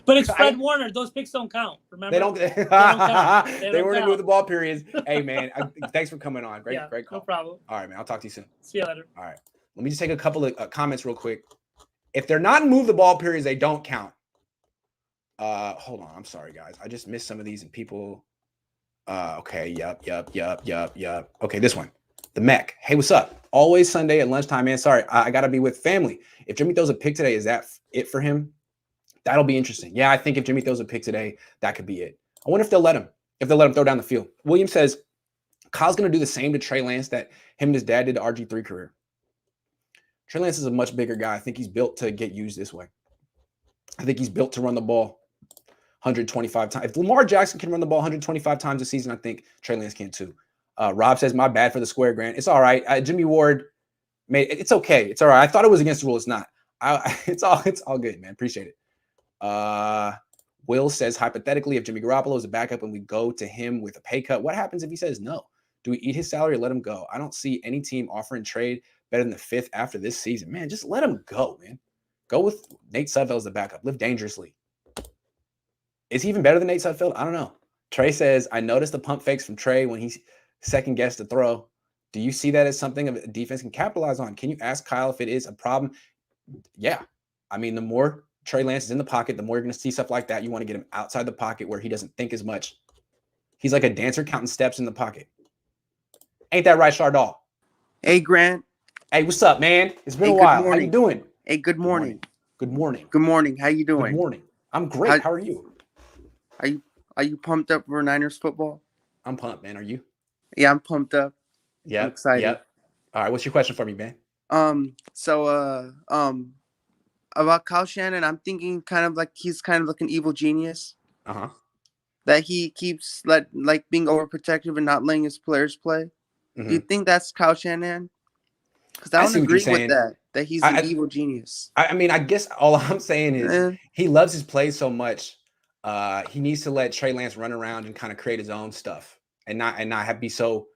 But it's Fred Warner. Those picks don't count. Remember? They don't. Count. They weren't gonna move the ball periods. Hey, man, thanks for coming on. Great call. No problem. All right, man. I'll talk to you soon. See you later. All right. Let me just take a couple of comments real quick. If they're not in move the ball periods, they don't count. Hold on. I'm sorry, guys. I just missed some of these and people. Okay. Yup. Okay, this one. The Mech. Hey, what's up? always Sunday at lunchtime, man. Sorry, I got to be with family. If Jimmy throws a pick today, is that it for him? That'll be interesting. Yeah, I think if Jimmy throws a pick today, that could be it. I wonder if they'll let him. If they'll let him throw down the field. William says Kyle's going to do the same to Trey Lance that him and his dad did to RG3 career. Trey Lance is a much bigger guy. I think he's built to get used this way. I think he's built to run the ball 125 times. If Lamar Jackson can run the ball 125 times a season, I think Trey Lance can too. Rob says, my bad for the square, Grant. It's all right. Jimmy Ward, it's okay. It's all right. I thought it was against the rule. It's not. It's all good, man. Appreciate it. Will says, hypothetically, if Jimmy Garoppolo is a backup and we go to him with a pay cut, what happens if he says no? Do we eat his salary or let him go? I don't see any team offering trade better than the 5th after this season. Man, just let him go, man. Go with Nate Sudfeld as the backup. Live dangerously. Is he even better than Nate Sudfeld? I don't know. Trey says, I noticed the pump fakes from Trey when he second-guessed the throw. Do you see that as something a defense can capitalize on? Can you ask Kyle if it is a problem? Yeah. I mean, the more Trey Lance is in the pocket, the more you're going to see stuff like that. You want to get him outside the pocket where he doesn't think as much. He's like a dancer counting steps in the pocket. Ain't that right, Chardal? Hey, Grant. Hey, what's up, man? It's been a while. How you doing? Hey, good morning. Good morning. Good morning. How you doing? Good morning. I'm great. How are you? Are you pumped up for Niners football? I'm pumped, man. Are you? Yeah, I'm pumped up. Yeah. I'm excited. Yep. All right. What's your question for me, man? About Kyle Shanahan, I'm thinking kind of like he's kind of like an evil genius. Uh-huh. That he keeps like being overprotective and not letting his players play. Mm-hmm. Do you think that's Kyle Shanahan? Because I don't agree with that. That he's an evil genius. I mean, I guess all I'm saying is he loves his plays so much. He needs to let Trey Lance run around and kind of create his own stuff and not be so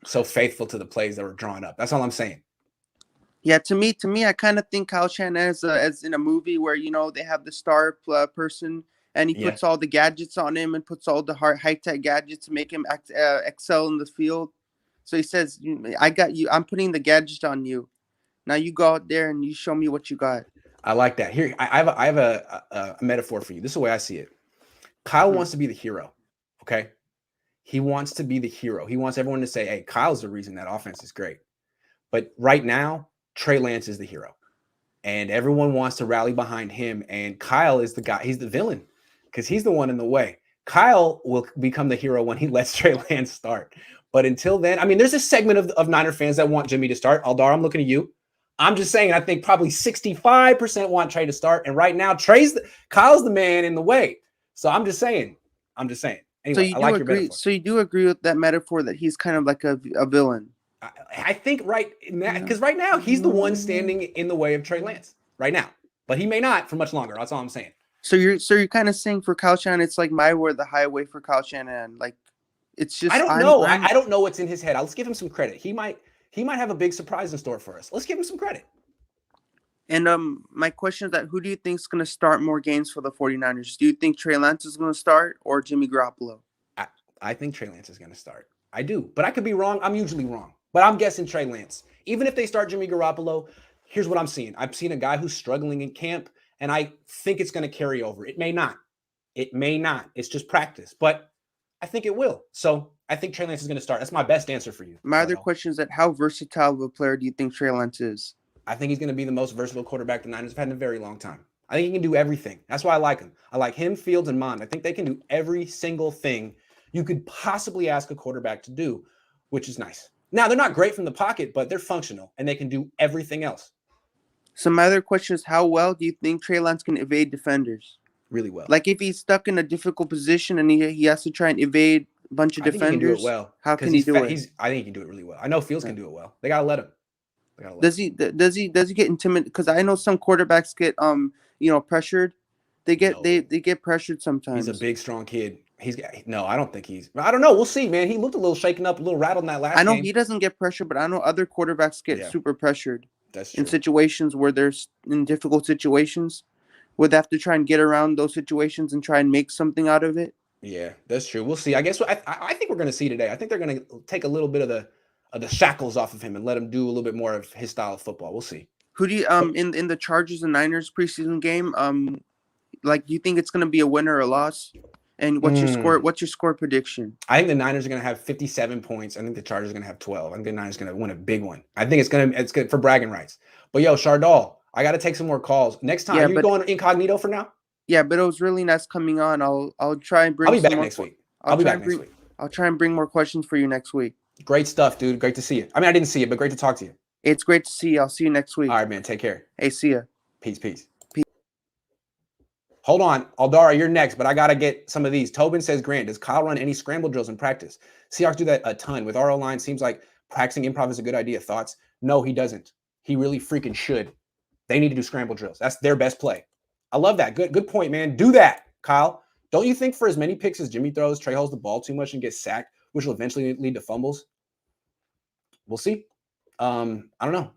faithful to the plays that were drawn up. That's all I'm saying. Yeah, to me, I kind of think Kyle Shanahan as in a movie where, you know, they have the star person and he puts all the gadgets on him and puts all the high-tech gadgets to make him excel in the field. So he says, I got you. I'm putting the gadget on you. Now you go out there and you show me what you got. I like that. Here, I have a metaphor for you. This is the way I see it. Kyle wants to be the hero, okay? He wants to be the hero. He wants everyone to say, hey, Kyle's the reason that offense is great. But right now, Trey Lance is the hero. And everyone wants to rally behind him. And Kyle is the guy. He's the villain because he's the one in the way. Kyle will become the hero when he lets Trey Lance start. But until then, I mean, there's a segment of Niner fans that want Jimmy to start. Aldar, I'm looking at you. I'm just saying, I think probably 65% want Trey to start. And right now, Kyle's the man in the way. So I'm just saying. Anyway, so you I like agree, your metaphor. So you do agree with that metaphor that he's kind of like a villain? I think because right now he's the one standing in the way of Trey Lance right now, but he may not for much longer. That's all I'm saying. So you're kind of saying for Kyle Shanahan, it's like my word, the highway for Kyle Shanahan. Like it's just I don't know. I don't know what's in his head. Let's give him some credit. He might have a big surprise in store for us. Let's give him some credit. And my question is that who do you think is going to start more games for the 49ers? Do you think Trey Lance is going to start or Jimmy Garoppolo? I think Trey Lance is going to start. I do, but I could be wrong. I'm usually wrong, but I'm guessing Trey Lance. Even if they start Jimmy Garoppolo, here's what I'm seeing. I've seen a guy who's struggling in camp, and I think it's going to carry over. It may not. It's just practice, but I think it will. So I think Trey Lance is going to start. That's my best answer for you. My other question is that how versatile of a player do you think Trey Lance is? I think he's going to be the most versatile quarterback the Niners have had in a very long time. I think he can do everything. That's why I like him. I like him, Fields, and Mond. I think they can do every single thing you could possibly ask a quarterback to do, which is nice. Now, they're not great from the pocket, but they're functional, and they can do everything else. So my other question is, how well do you think Trey Lance can evade defenders? Really well. Like if he's stuck in a difficult position and he has to try and evade a bunch of defenders, he can do it well. How can he do it? I think he can do it really well. I know Fields can do it well. They got to let him. Does he get intimidated? Because I know some quarterbacks get pressured. They get pressured sometimes. He's a big, strong kid. I don't think I don't know. We'll see, man. He looked a little shaken up, a little rattled in that last game. I know he doesn't get pressured, but I know other quarterbacks get super pressured. That's true. In situations where they're in difficult situations, where they have to try and get around those situations and try and make something out of it. Yeah, that's true. We'll see. I guess I think we're going to see today. I think they're going to take a little bit of the shackles off of him and let him do a little bit more of his style of football. We'll see. Who do you in the Chargers and Niners preseason game? Do you think it's going to be a win or a loss? And what's your score? What's your score prediction? I think the Niners are going to have 57 points. I think the Chargers are going to have 12. I think the Niners are going to win a big one. I think it's good for bragging rights. But yo, Shardal, I got to take some more calls. Next time, you going incognito for now? Yeah, but it was really nice coming on. I'll try and bring. I'll be back next week. I'll be back next week. I'll try and bring more questions for you next week. Great stuff, dude. Great to see you. I mean, I didn't see you, but great to talk to you. It's great to see you. I'll see you next week. All right, man. Take care. Hey, see ya. Peace. Hold on. Aldara, you're next, but I got to get some of these. Tobin says, Grant, does Kyle run any scramble drills in practice? Seahawks do that a ton. With our O-line, seems like practicing improv is a good idea. Thoughts? No, he doesn't. He really freaking should. They need to do scramble drills. That's their best play. I love that. Good point, man. Do that, Kyle. Don't you think for as many picks as Jimmy throws, Trey holds the ball too much and gets sacked, which will eventually lead to fumbles? We'll see. I don't know.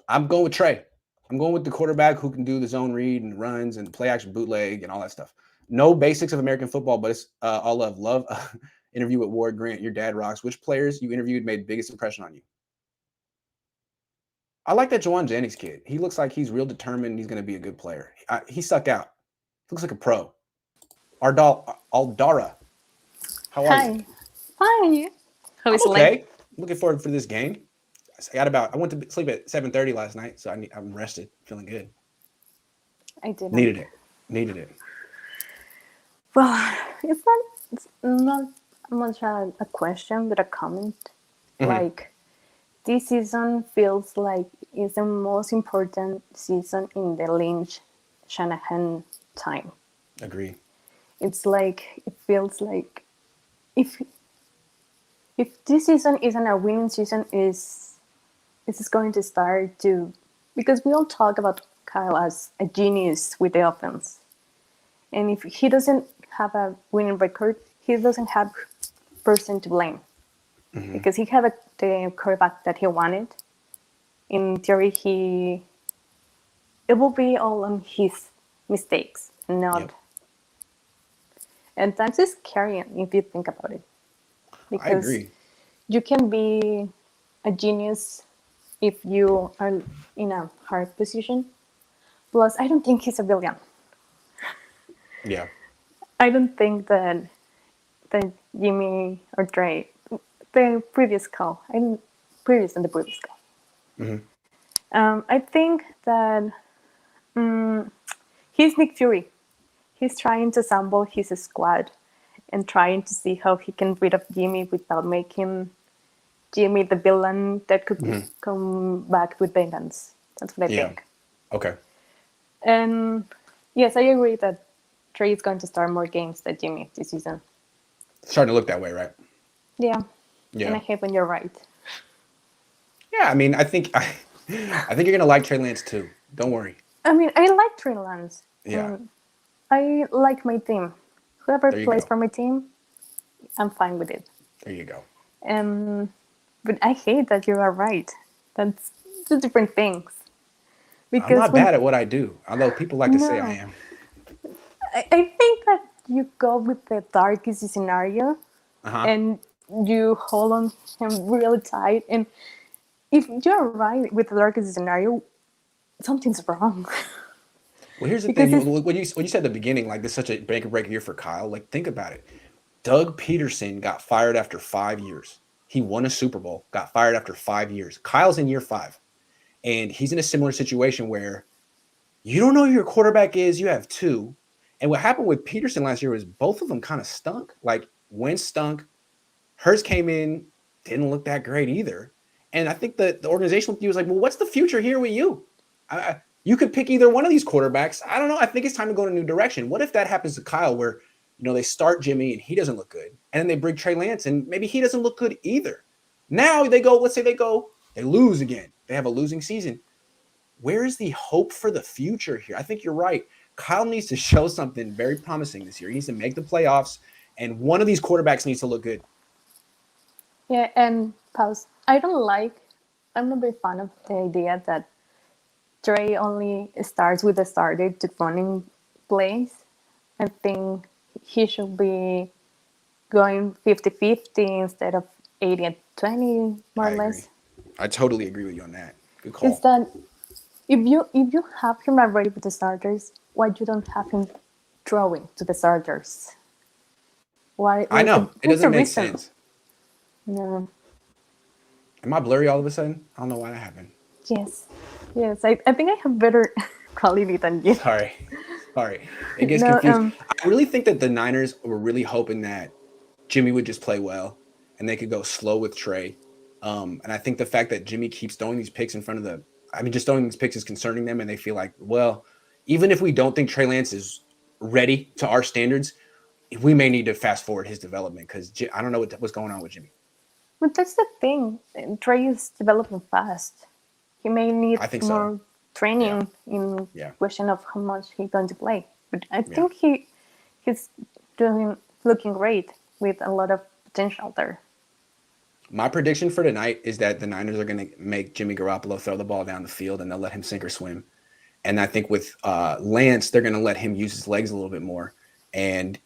I'm going with Trey. I'm going with the quarterback who can do the zone read and runs and play action bootleg and all that stuff. No basics of American football, but it's all love. Love interview with Ward Grant. Your dad rocks. Which players you interviewed made biggest impression on you? I like that Juwan Jennings kid. He looks like he's real determined. He's going to be a good player. He stuck out. Looks like a pro. Aldara, how are you? Fine. How is okay. Looking forward for this game. I went to sleep at 7:30 last night, so I'm rested, feeling good. I did. Needed it. Well, it's not much a question, but a comment. Mm-hmm. Like, this season feels like it's the most important season in the Lynch-Shanahan time. Agree. It's like, it feels like if this season isn't a winning season, this is going to start to, because we all talk about Kyle as a genius with the offense. And if he doesn't have a winning record, he doesn't have person to blame. Mm-hmm. Because he had the quarterback that he wanted. In theory, it will be all on his mistakes, not. Yep. And that's scary if you think about it. Because I agree. You can be a genius if you are in a hard position. Plus, I don't think he's a villain. Yeah. I don't think that Jimmy or Trey, the previous call. Mm-hmm. I think that he's Nick Fury. He's trying to assemble his squad and trying to see how he can rid of Jimmy without making Jimmy the villain that could come back with vengeance. That's what I think. Okay. And yes, I agree that Trey is going to start more games than Jimmy this season. It's starting to look that way, right? Yeah. And I hate when you're right. Yeah, I mean, I think you're gonna like Trey Lance too. Don't worry. I mean, I like Trey Lance. Yeah. I like my team. Whoever plays for my team, I'm fine with it. There you go. But I hate that you are right. That's two different things. Because I'm not bad at what I do, although people like to say I am. I think that you go with the darkest scenario and you hold on him really tight. And if you're right with the darkest scenario, something's wrong. Well, here's the thing. When you said at the beginning, like, this is such a break year for Kyle, like, think about it. Doug Peterson got fired after 5 years. He won a Super Bowl, got fired after 5 years. Kyle's in year 5. And he's in a similar situation where you don't know who your quarterback is. You have 2. And what happened with Peterson last year was both of them kind of stunk. Like, Wentz stunk. Hurts came in, didn't look that great either. And I think the organizational view was like, well, what's the future here with you? You could pick either one of these quarterbacks. I don't know. I think it's time to go in a new direction. What if that happens to Kyle where, they start Jimmy and he doesn't look good. And then they bring Trey Lance and maybe he doesn't look good either. Now they lose again. They have a losing season. Where is the hope for the future here? I think you're right. Kyle needs to show something very promising this year. He needs to make the playoffs, and one of these quarterbacks needs to look good. Yeah, and pause. I'm not a big fan of the idea that Trey only starts with the starter to running plays. I think he should be going 50-50 instead of 80-20, more or less. I totally agree with you on that. Good call. Is that if you have him already with the starters, why you don't have him throwing to the starters? Why? I know. It What's the doesn't make reason? sense. No. Am I blurry all of a sudden? I don't know why that happened. Yes. Yes. I think I have better quality than you. Sorry. It gets No. confused. I really think that the Niners were really hoping that Jimmy would just play well and they could go slow with Trey. And I think the fact that Jimmy keeps throwing these picks in front of just throwing these picks is concerning them. And they feel like, well, even if we don't think Trey Lance is ready to our standards, we may need to fast forward his development because I don't know what's going on with Jimmy. But that's the thing. Trey is developing fast. He may need I think more so. training in question of how much he's going to play. But I think he's looking great with a lot of potential there. My prediction for tonight is that the Niners are going to make Jimmy Garoppolo throw the ball down the field and they'll let him sink or swim. And I think with Lance, they're going to let him use his legs a little bit more. And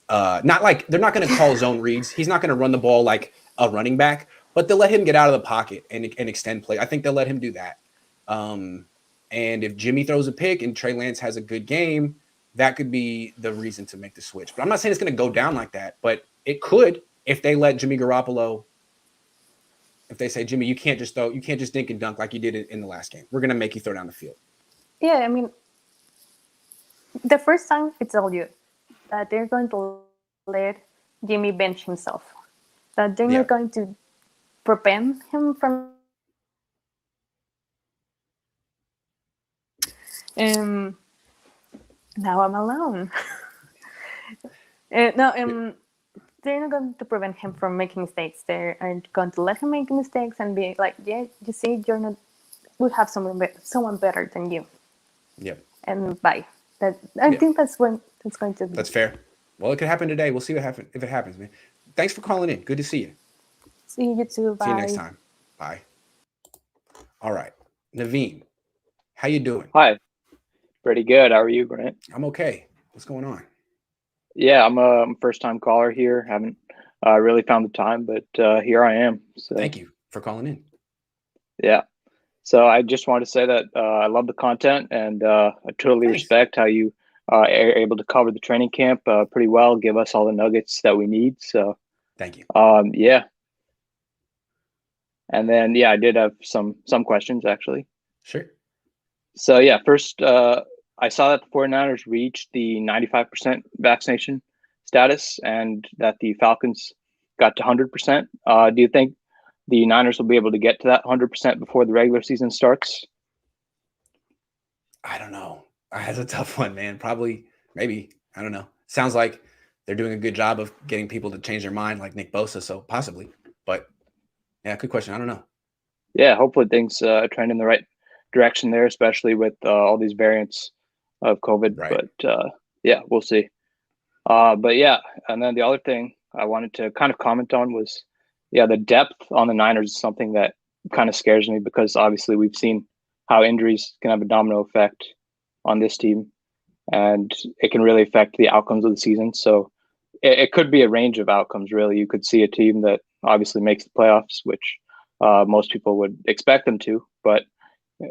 they're not going to call zone reads. He's not going to run the ball like a running back, but they'll let him get out of the pocket and extend play. I think they'll let him do that. And if Jimmy throws a pick and Trey Lance has a good game, that could be the reason to make the switch. But I'm not saying it's going to go down like that, but it could if they let Jimmy Garoppolo. If they say, Jimmy, you can't just dink and dunk like you did in the last game. We're going to make you throw down the field. Yeah, I mean, the first time it's all you that they're going to let Jimmy bench himself. That they're not going to prevent him from. Now I'm alone. They're not going to prevent him from making mistakes. They are going to let him make mistakes and be like, yeah, you see, you're not. We have someone better than you. Yep. And bye. I think that's when it's going to be. That's fair. Well, it could happen today. We'll see what happens if it happens, man. Thanks for calling in. Good to see you. See you too. Bye. See you next time. Bye. All right, Naveen, how you doing? Hi. Pretty good. How are you, Grant? I'm okay. What's going on? Yeah, I'm a first-time caller here. Haven't really found the time, but here I am. So thank you for calling in. Yeah. So I just wanted to say that I love the content, and I totally respect how you are able to cover the training camp pretty well, give us all the nuggets that we need. So thank you. Yeah. And then I did have some questions actually. Sure. So first I saw that the 49ers reached the 95% vaccination status and that the Falcons got to 100%. Do you think the Niners will be able to get to that 100% before the regular season starts? I don't know. That's a tough one, man. Probably, maybe. I don't know. Sounds like they're doing a good job of getting people to change their mind, like Nick Bosa. So possibly. But yeah, good question. I don't know. Yeah, hopefully things trend in the right direction there, especially with all these variants of COVID. Right. But we'll see. But and then the other thing I wanted to kind of comment on was, the depth on the Niners is something that kind of scares me because obviously we've seen how injuries can have a domino effect on this team, and it can really affect the outcomes of the season. So it could be a range of outcomes, really. You could see a team that obviously makes the playoffs, which most people would expect them to, but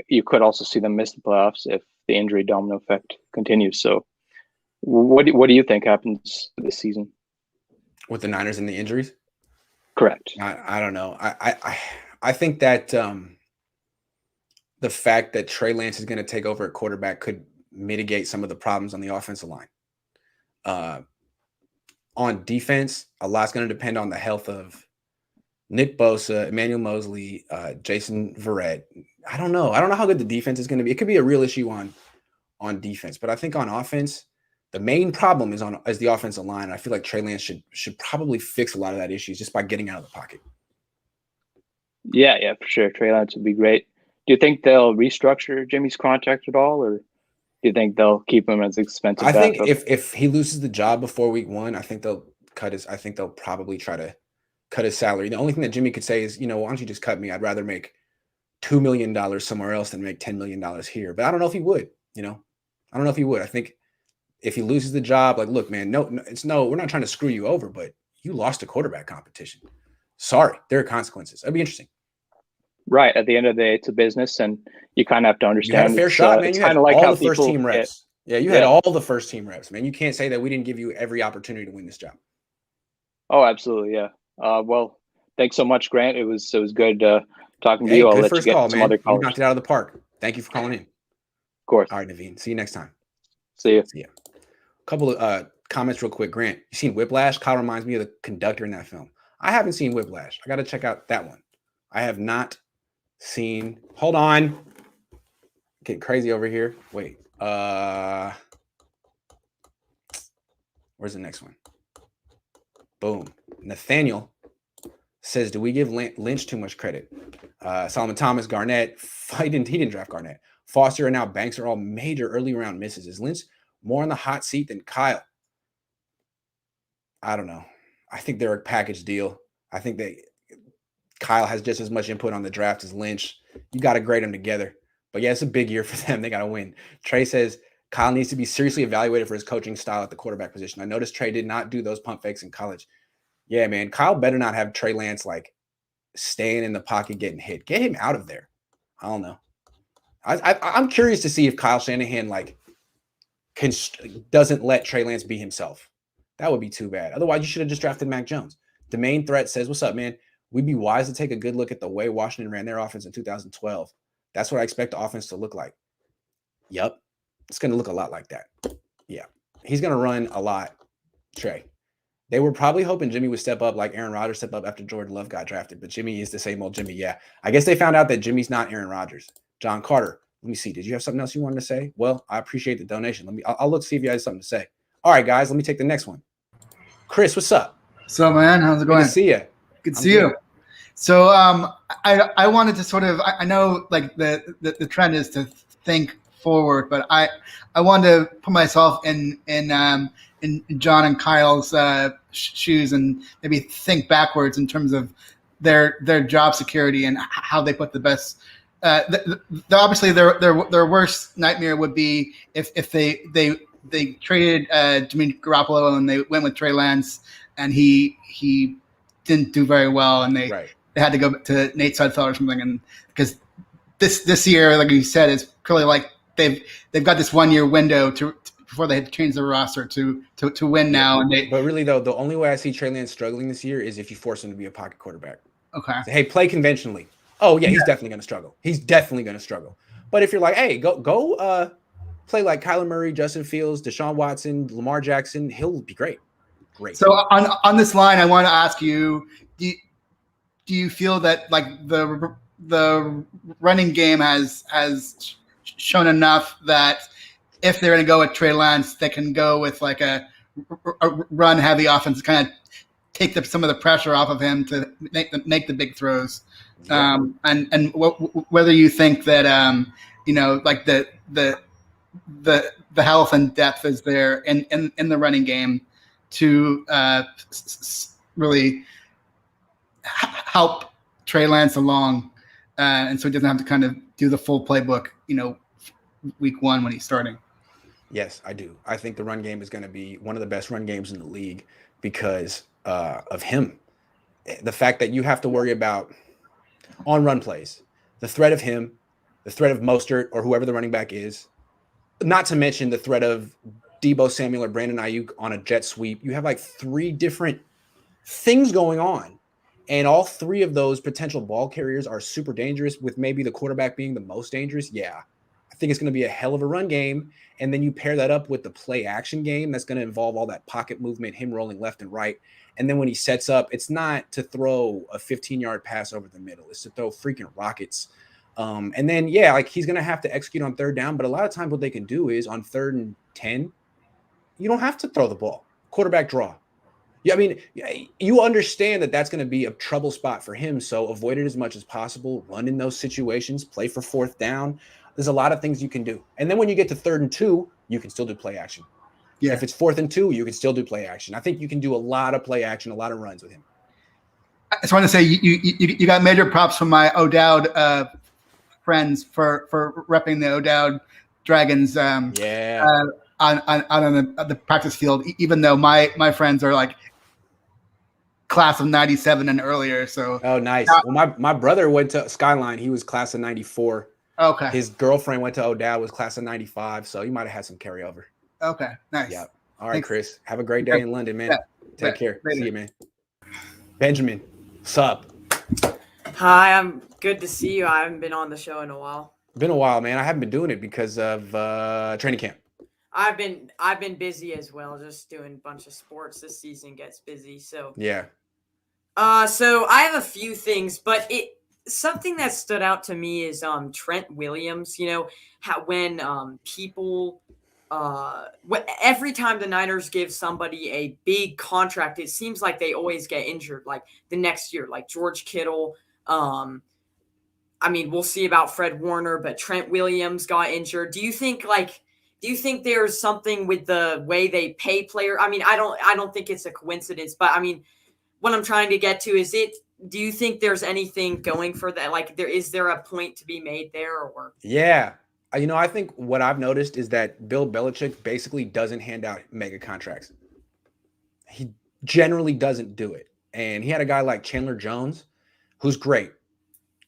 you could also see them miss the playoffs if the injury domino effect continues. So what do you think happens this season? With the Niners and the injuries? Correct. I don't know. I think that the fact that Trey Lance is going to take over at quarterback could mitigate some of the problems on the offensive line. On defense, a lot's going to depend on the health of Nick Bosa, Emmanuel Mosley, Jason Verrett. I don't know how good the defense is going to be. It could be a real issue on defense, but I think on offense, the main problem is the offensive line. And I feel like Trey Lance should probably fix a lot of that issues just by getting out of the pocket. Yeah, for sure. Trey Lance would be great. Do you think they'll restructure Jimmy's contract at all, or do you think they'll keep him as expensive? I think if he loses the job before week 1, I think they'll probably try to cut his salary. The only thing that Jimmy could say is, why don't you just cut me? I'd rather make $2 million somewhere else than make $10 million here. But I don't know if he would. I don't know if he would. I think if he loses the job, like, look, man, no, we're not trying to screw you over, but you lost a quarterback competition. Sorry, there are consequences. That'd be interesting. Right. At the end of the day, it's a business, and you kind of have to understand. You had a fair shot, man. You had like all the first team reps. You had all the first team reps, man. You can't say that we didn't give you every opportunity to win this job. Oh, absolutely, yeah. Well, thanks so much, Grant. It was good talking to Hey, you. I'll good let you first get call, some man. other You callers. knocked it out of the park. Thank you for calling in. Of course. All right, Naveen. See you next time. See you. See ya. A couple of comments real quick. Grant, you seen Whiplash? Kyle reminds me of the conductor in that film. I haven't seen Whiplash. I got to check out that one. I have not seen. Hold on. Getting crazy over here. Wait. Where's the next one? Boom. Nathaniel says, do we give Lynch too much credit? Solomon Thomas, Garnett, he didn't draft Garnett. Foster and now Banks are all major early round misses. Is Lynch more on the hot seat than Kyle? I don't know. I think they're a package deal. I think Kyle has just as much input on the draft as Lynch. You got to grade them together. But yeah, it's a big year for them. They got to win. Trey says Kyle needs to be seriously evaluated for his coaching style at the quarterback position. I noticed Trey did not do those pump fakes in college. Yeah, man. Kyle better not have Trey Lance like staying in the pocket getting hit. Get him out of there. I don't know. I'm curious to see if Kyle Shanahan like doesn't let Trey Lance be himself. That would be too bad. Otherwise, you should have just drafted Mac Jones. The main threat says, what's up, man? We'd be wise to take a good look at the way Washington ran their offense in 2012. That's what I expect the offense to look like. Yep. It's going to look a lot like that. Yeah. He's going to run a lot, Trey. They were probably hoping Jimmy would step up like Aaron Rodgers stepped up after Jordan Love got drafted, but Jimmy is the same old Jimmy. Yeah. I guess they found out that Jimmy's not Aaron Rodgers. John Carter, let me see. Did you have something else you wanted to say? Well, I appreciate the donation. I'll look to see if you had something to say. All right, guys, let me take the next one. Chris, what's up? What's up, man? How's it going? Good to see you. Good to see you. So I wanted to sort of, I know like the trend is to think forward, but I wanted to put myself in John and Kyle's shoes and maybe think backwards in terms of their job security and how they put the best. Obviously, their worst nightmare would be if they traded Jimmy Garoppolo and they went with Trey Lance and he didn't do very well and they had to go to Nate Sudfeld or something, and because this year, like you said, is clearly like they've got this 1 year window before they had to change their roster to win now. And but really though, the only way I see Trey Lance struggling this year is if you force him to be a pocket quarterback. Okay. Say, hey, play conventionally. Oh yeah, he's definitely going to struggle. He's definitely going to struggle. But if you're like, hey, go play like Kyler Murray, Justin Fields, Deshaun Watson, Lamar Jackson, he'll be great. Great. So on this line, I want to ask you, do you feel that like the running game has shown enough that if they're going to go with Trey Lance, they can go with like a run heavy offense, kind of take some of the pressure off of him to make the big throws. Yeah. And whether you think that like the health and depth is there in the running game to really help Trey Lance along, and so he doesn't have to kind of do the full playbook, week one when he's starting. Yes, I do. I think the run game is going to be one of the best run games in the league because of him. The fact that you have to worry about on run plays, the threat of him, the threat of Mostert or whoever the running back is, not to mention the threat of Deebo Samuel or Brandon Ayuk on a jet sweep. You have like three different things going on. And all three of those potential ball carriers are super dangerous, with maybe the quarterback being the most dangerous. Yeah, I think it's going to be a hell of a run game. And then you pair that up with the play action game that's going to involve all that pocket movement, him rolling left and right. And then when he sets up, it's not to throw a 15-yard pass over the middle. It's to throw freaking rockets. And then, yeah, like he's going to have to execute on third down. But a lot of times what they can do is on 3rd and 10, you don't have to throw the ball. Quarterback draw. Yeah, I mean, you understand that that's going to be a trouble spot for him. So avoid it as much as possible. Run in those situations. Play for 4th down. There's a lot of things you can do. And then when you get to 3rd and 2, you can still do play action. Yeah. If it's 4th and 2, you can still do play action. I think you can do a lot of play action, a lot of runs with him. I just want to say you got major props from my O'Dowd friends for repping the O'Dowd Dragons. On the practice field, even though my friends are like class of 97 and earlier. So nice. Well, my brother went to Skyline. He was class of 94. Okay. His girlfriend went to O'Dowd, was class of 95. So you might have had some carryover. Okay. Nice. Yeah. All right, Chris. Have a great day in London, man. Yeah. Take care. Later. See you, man. Benjamin, what's up? Hi, I'm good to see you. I haven't been on the show in a while. Been a while, man. I haven't been doing it because of training camp. I've been busy as well, just doing a bunch of sports. This season gets busy, so Yeah. So I have a few things, but something that stood out to me is Trent Williams. You know how when people every time the Niners give somebody a big contract, it seems like they always get injured. Like the next year, like George Kittle. I mean, we'll see about Fred Warner, but Trent Williams got injured. Do you think there's something with the way they pay players? I mean, I don't think it's a coincidence, but I mean, what I'm trying to get to is do you think there's anything going for that? Like is there a point to be made there or? Yeah. I think what I've noticed is that Bill Belichick basically doesn't hand out mega contracts. He generally doesn't do it. And he had a guy like Chandler Jones, who's great.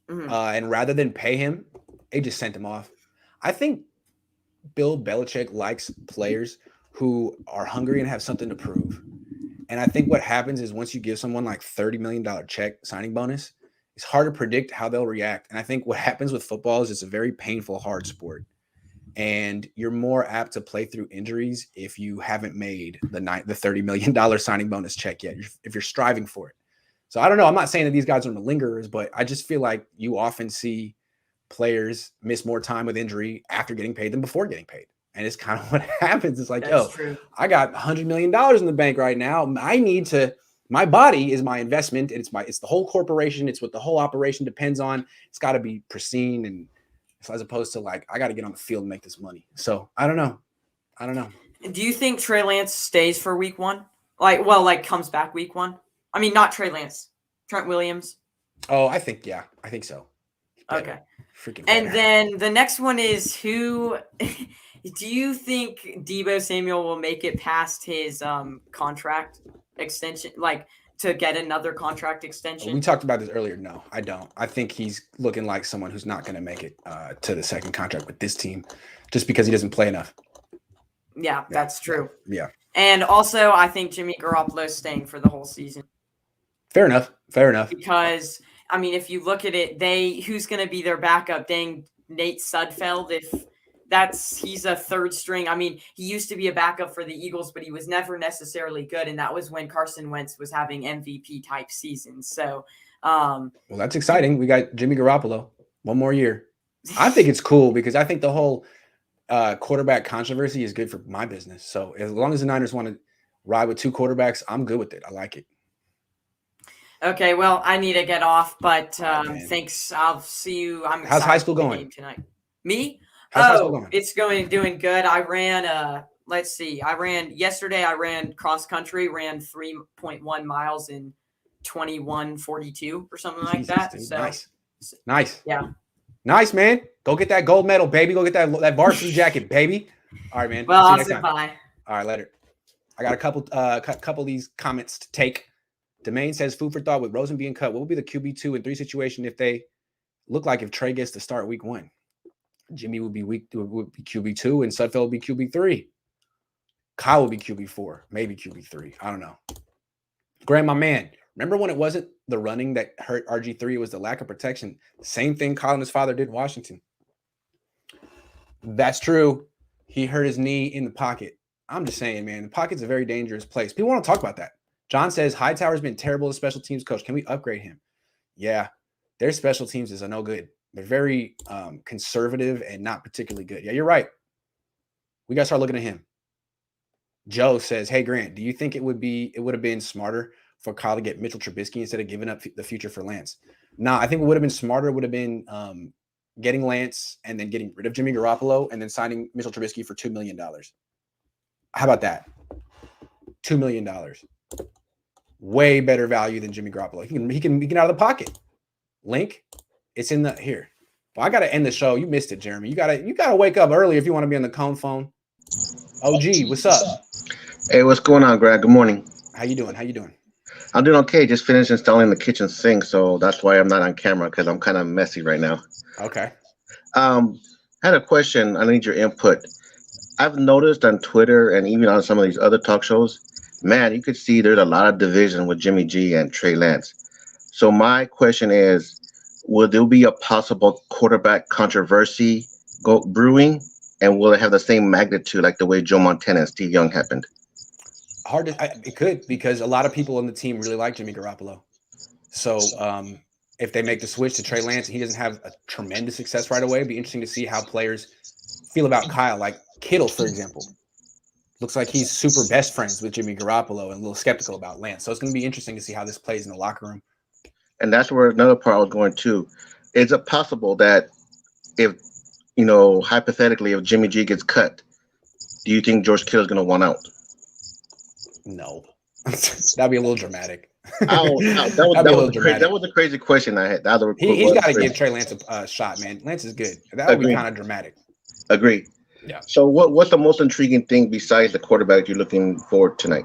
Mm-hmm. And rather than pay him, they just sent him off. I think Bill Belichick likes players who are hungry and have something to prove. And I think what happens is once you give someone like $30 million check signing bonus, it's hard to predict how they'll react. And I think what happens with football is it's a very painful, hard sport. And you're more apt to play through injuries if you haven't made the $30 million signing bonus check yet, if you're striving for it. So I don't know. I'm not saying that these guys are malingerers, but I just feel like you often see players miss more time with injury after getting paid than before getting paid. And it's kind of what happens. It's like, That's true. I got $100 million in the bank right now. My body is my investment. It's the whole corporation. It's what the whole operation depends on. It's got to be pristine. And as opposed to like, I got to get on the field and make this money. So I don't know. Do you think Trey Lance stays for week 1? Comes back week 1? I mean, not Trey Lance, Trent Williams. Oh, I think so. Okay. Freaking and better. then the next one is who do you think Deebo Samuel will make it past his contract extension, like to get another contract extension? We talked about this earlier. No, I don't. I think he's looking like someone who's not going to make it to the second contract with this team just because he doesn't play enough. Yeah, that's true. Yeah. And also, I think Jimmy Garoppolo is staying for the whole season. Fair enough. Because, I mean, if you look at it, who's going to be their backup? Dang, Nate Sudfeld, he's a third string. I mean, he used to be a backup for the Eagles, but he was never necessarily good. And that was when Carson Wentz was having MVP type seasons. So, well, that's exciting. We got Jimmy Garoppolo 1 more year. I think it's cool because I think the whole quarterback controversy is good for my business. So as long as the Niners want to ride with 2 quarterbacks, I'm good with it. I like it. Okay, well, I need to get off, but thanks. I'll see you. How's high school going tonight? Me? How's high school going? It's doing good. I ran yesterday I ran cross country, ran 3.1 miles in 21:42 or something like that. Dude, So nice. Yeah. Nice, man. Go get that gold medal, baby. Go get that varsity jacket, baby. All right, man. Well, See you I'll next say time. bye. All right, later. I got a couple of these comments to take. Domain says food for thought with Rosen being cut. What would be the QB2 and 3 situation if they look like if Trey gets to start week 1? Jimmy would be QB2 and Sudfeld would be QB3. Kyle would be QB4, maybe QB3. I don't know. Graham, my man, remember when it wasn't the running that hurt RG3? It was the lack of protection. Same thing Kyle and his father did in Washington. That's true. He hurt his knee in the pocket. I'm just saying, man, the pocket's a very dangerous place. People want to talk about that. John says Hightower's been terrible as special teams coach. Can we upgrade him? Yeah, their special teams is a no good. They're very conservative and not particularly good. Yeah, you're right. We got to start looking at him. Joe says, hey, Grant, do you think it would have been smarter for Kyle to get Mitchell Trubisky instead of giving up the future for Lance? No, I think what would have been smarter would have been getting Lance and then getting rid of Jimmy Garoppolo and then signing Mitchell Trubisky for $2 million. How about that? $2 million. Way better value than Jimmy Garoppolo. He can get out of the pocket. Link, it's in the here. Well, I gotta end the show. You missed it, Jeremy. You gotta wake up early if you want to be on the Cohn phone. OG, what's up? Hey, what's going on, Greg? Good morning. How you doing? I'm doing okay. Just finished installing the kitchen sink, so that's why I'm not on camera because I'm kind of messy right now. Okay. I had a question. I need your input. I've noticed on Twitter and even on some of these other talk shows man, you could see there's a lot of division with Jimmy G and Trey Lance. So my question is, will there be a possible quarterback controversy brewing, and will it have the same magnitude like the way Joe Montana and Steve Young happened? It could, because a lot of people on the team really like Jimmy Garoppolo. So if they make the switch to Trey Lance and he doesn't have a tremendous success right away, it'd be interesting to see how players feel about Kyle. Like Kittle, for example, looks like he's super best friends with Jimmy Garoppolo and a little skeptical about Lance. So it's going to be interesting to see how this plays in the locker room. And that's where another part I was going to. Is it possible that if, you know, hypothetically, if Jimmy G gets cut, do you think George Kittle's going to want out? No. That'd be a little dramatic. That was a crazy question I had. He's got to give Trey Lance a shot, man. Lance is good. That would be kind of dramatic. Agree. Yeah. So what's the most intriguing thing besides the quarterback you're looking for tonight?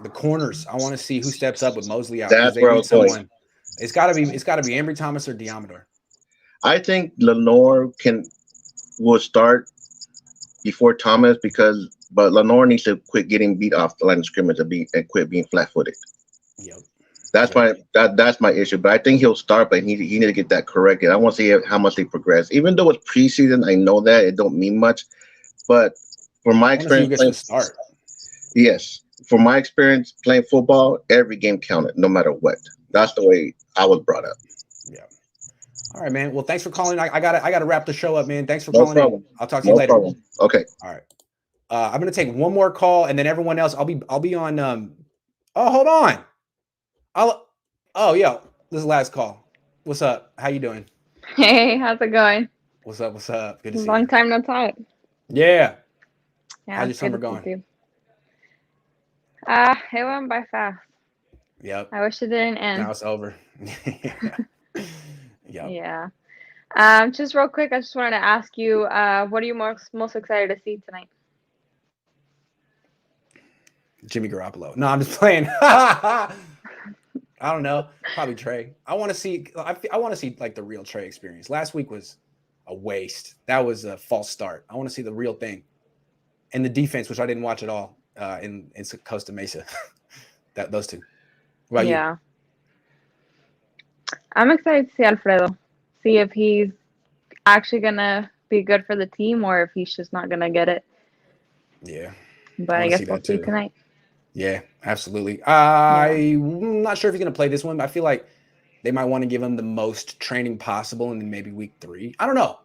The corners. I want to see who steps up with Mosley out. That's where I was going. It's got to be Ambry Thomas or Diamador. I think Lenore will start before Thomas but Lenore needs to quit getting beat off the line of scrimmage and quit being flat-footed. Yep. That's my issue. But I think he'll start, but he need to get that corrected. I want to see how much they progress. Even though it's preseason, I know that it don't mean much. But from my experience playing start. Yes. From my experience playing football, every game counted, no matter what. That's the way I was brought up. Yeah. All right, man. Well, thanks for calling. I gotta wrap the show up, man. Thanks for calling in. I'll talk to you later. Problem. Okay. All right. I'm gonna take one more call, and then everyone else. I'll be on. Oh, hold on. Oh, yeah. This is the last call. What's up? How you doing? Hey, how's it going? What's up? Good to see you. Long time no talk. Yeah. Yeah. How's your summer going? It went by fast. Yep. I wish it didn't end. Now it's over. Yep. Yeah. Just real quick, I just wanted to ask you, what are you most excited to see tonight? Jimmy Garoppolo. No, I'm just playing. I don't know. Probably Trey. I want to see like the real Trey experience. Last week was a waste. That was a false start. I want to see the real thing. And the defense, which I didn't watch at all in Costa Mesa. Those two. What about you? I'm excited to see Alfredo. See if he's actually gonna be good for the team or if he's just not gonna get it. Yeah. But I guess we'll see tonight. Yeah, absolutely. I'm not sure if he's going to play this one, but I feel like they might want to give him the most training possible and then maybe week 3. I don't know.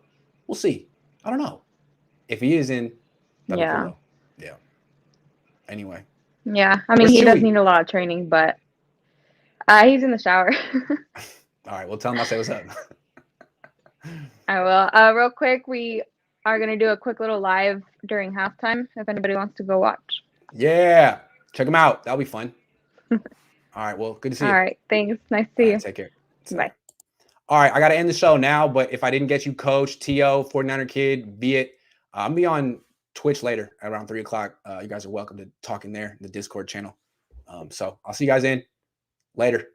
We'll see. I don't know. If he is in, that'd be cool. Yeah. Anyway. Yeah. I mean, he does need a lot of training, but he's in the shower. All right. Well, tell him I'll say what's up. I will. Real quick, we are going to do a quick little live during halftime if anybody wants to go watch. Yeah. Check them out. That'll be fun. All right. Well, good to see you. All right. Thanks. Nice to see you. Take care. Bye. All right. I got to end the show now, but if I didn't get you, Coach, T.O., 49er Kid, be it, I'm going to be on Twitch later at around 3 o'clock. You guys are welcome to talk in there, in the Discord channel. So I'll see you guys in later.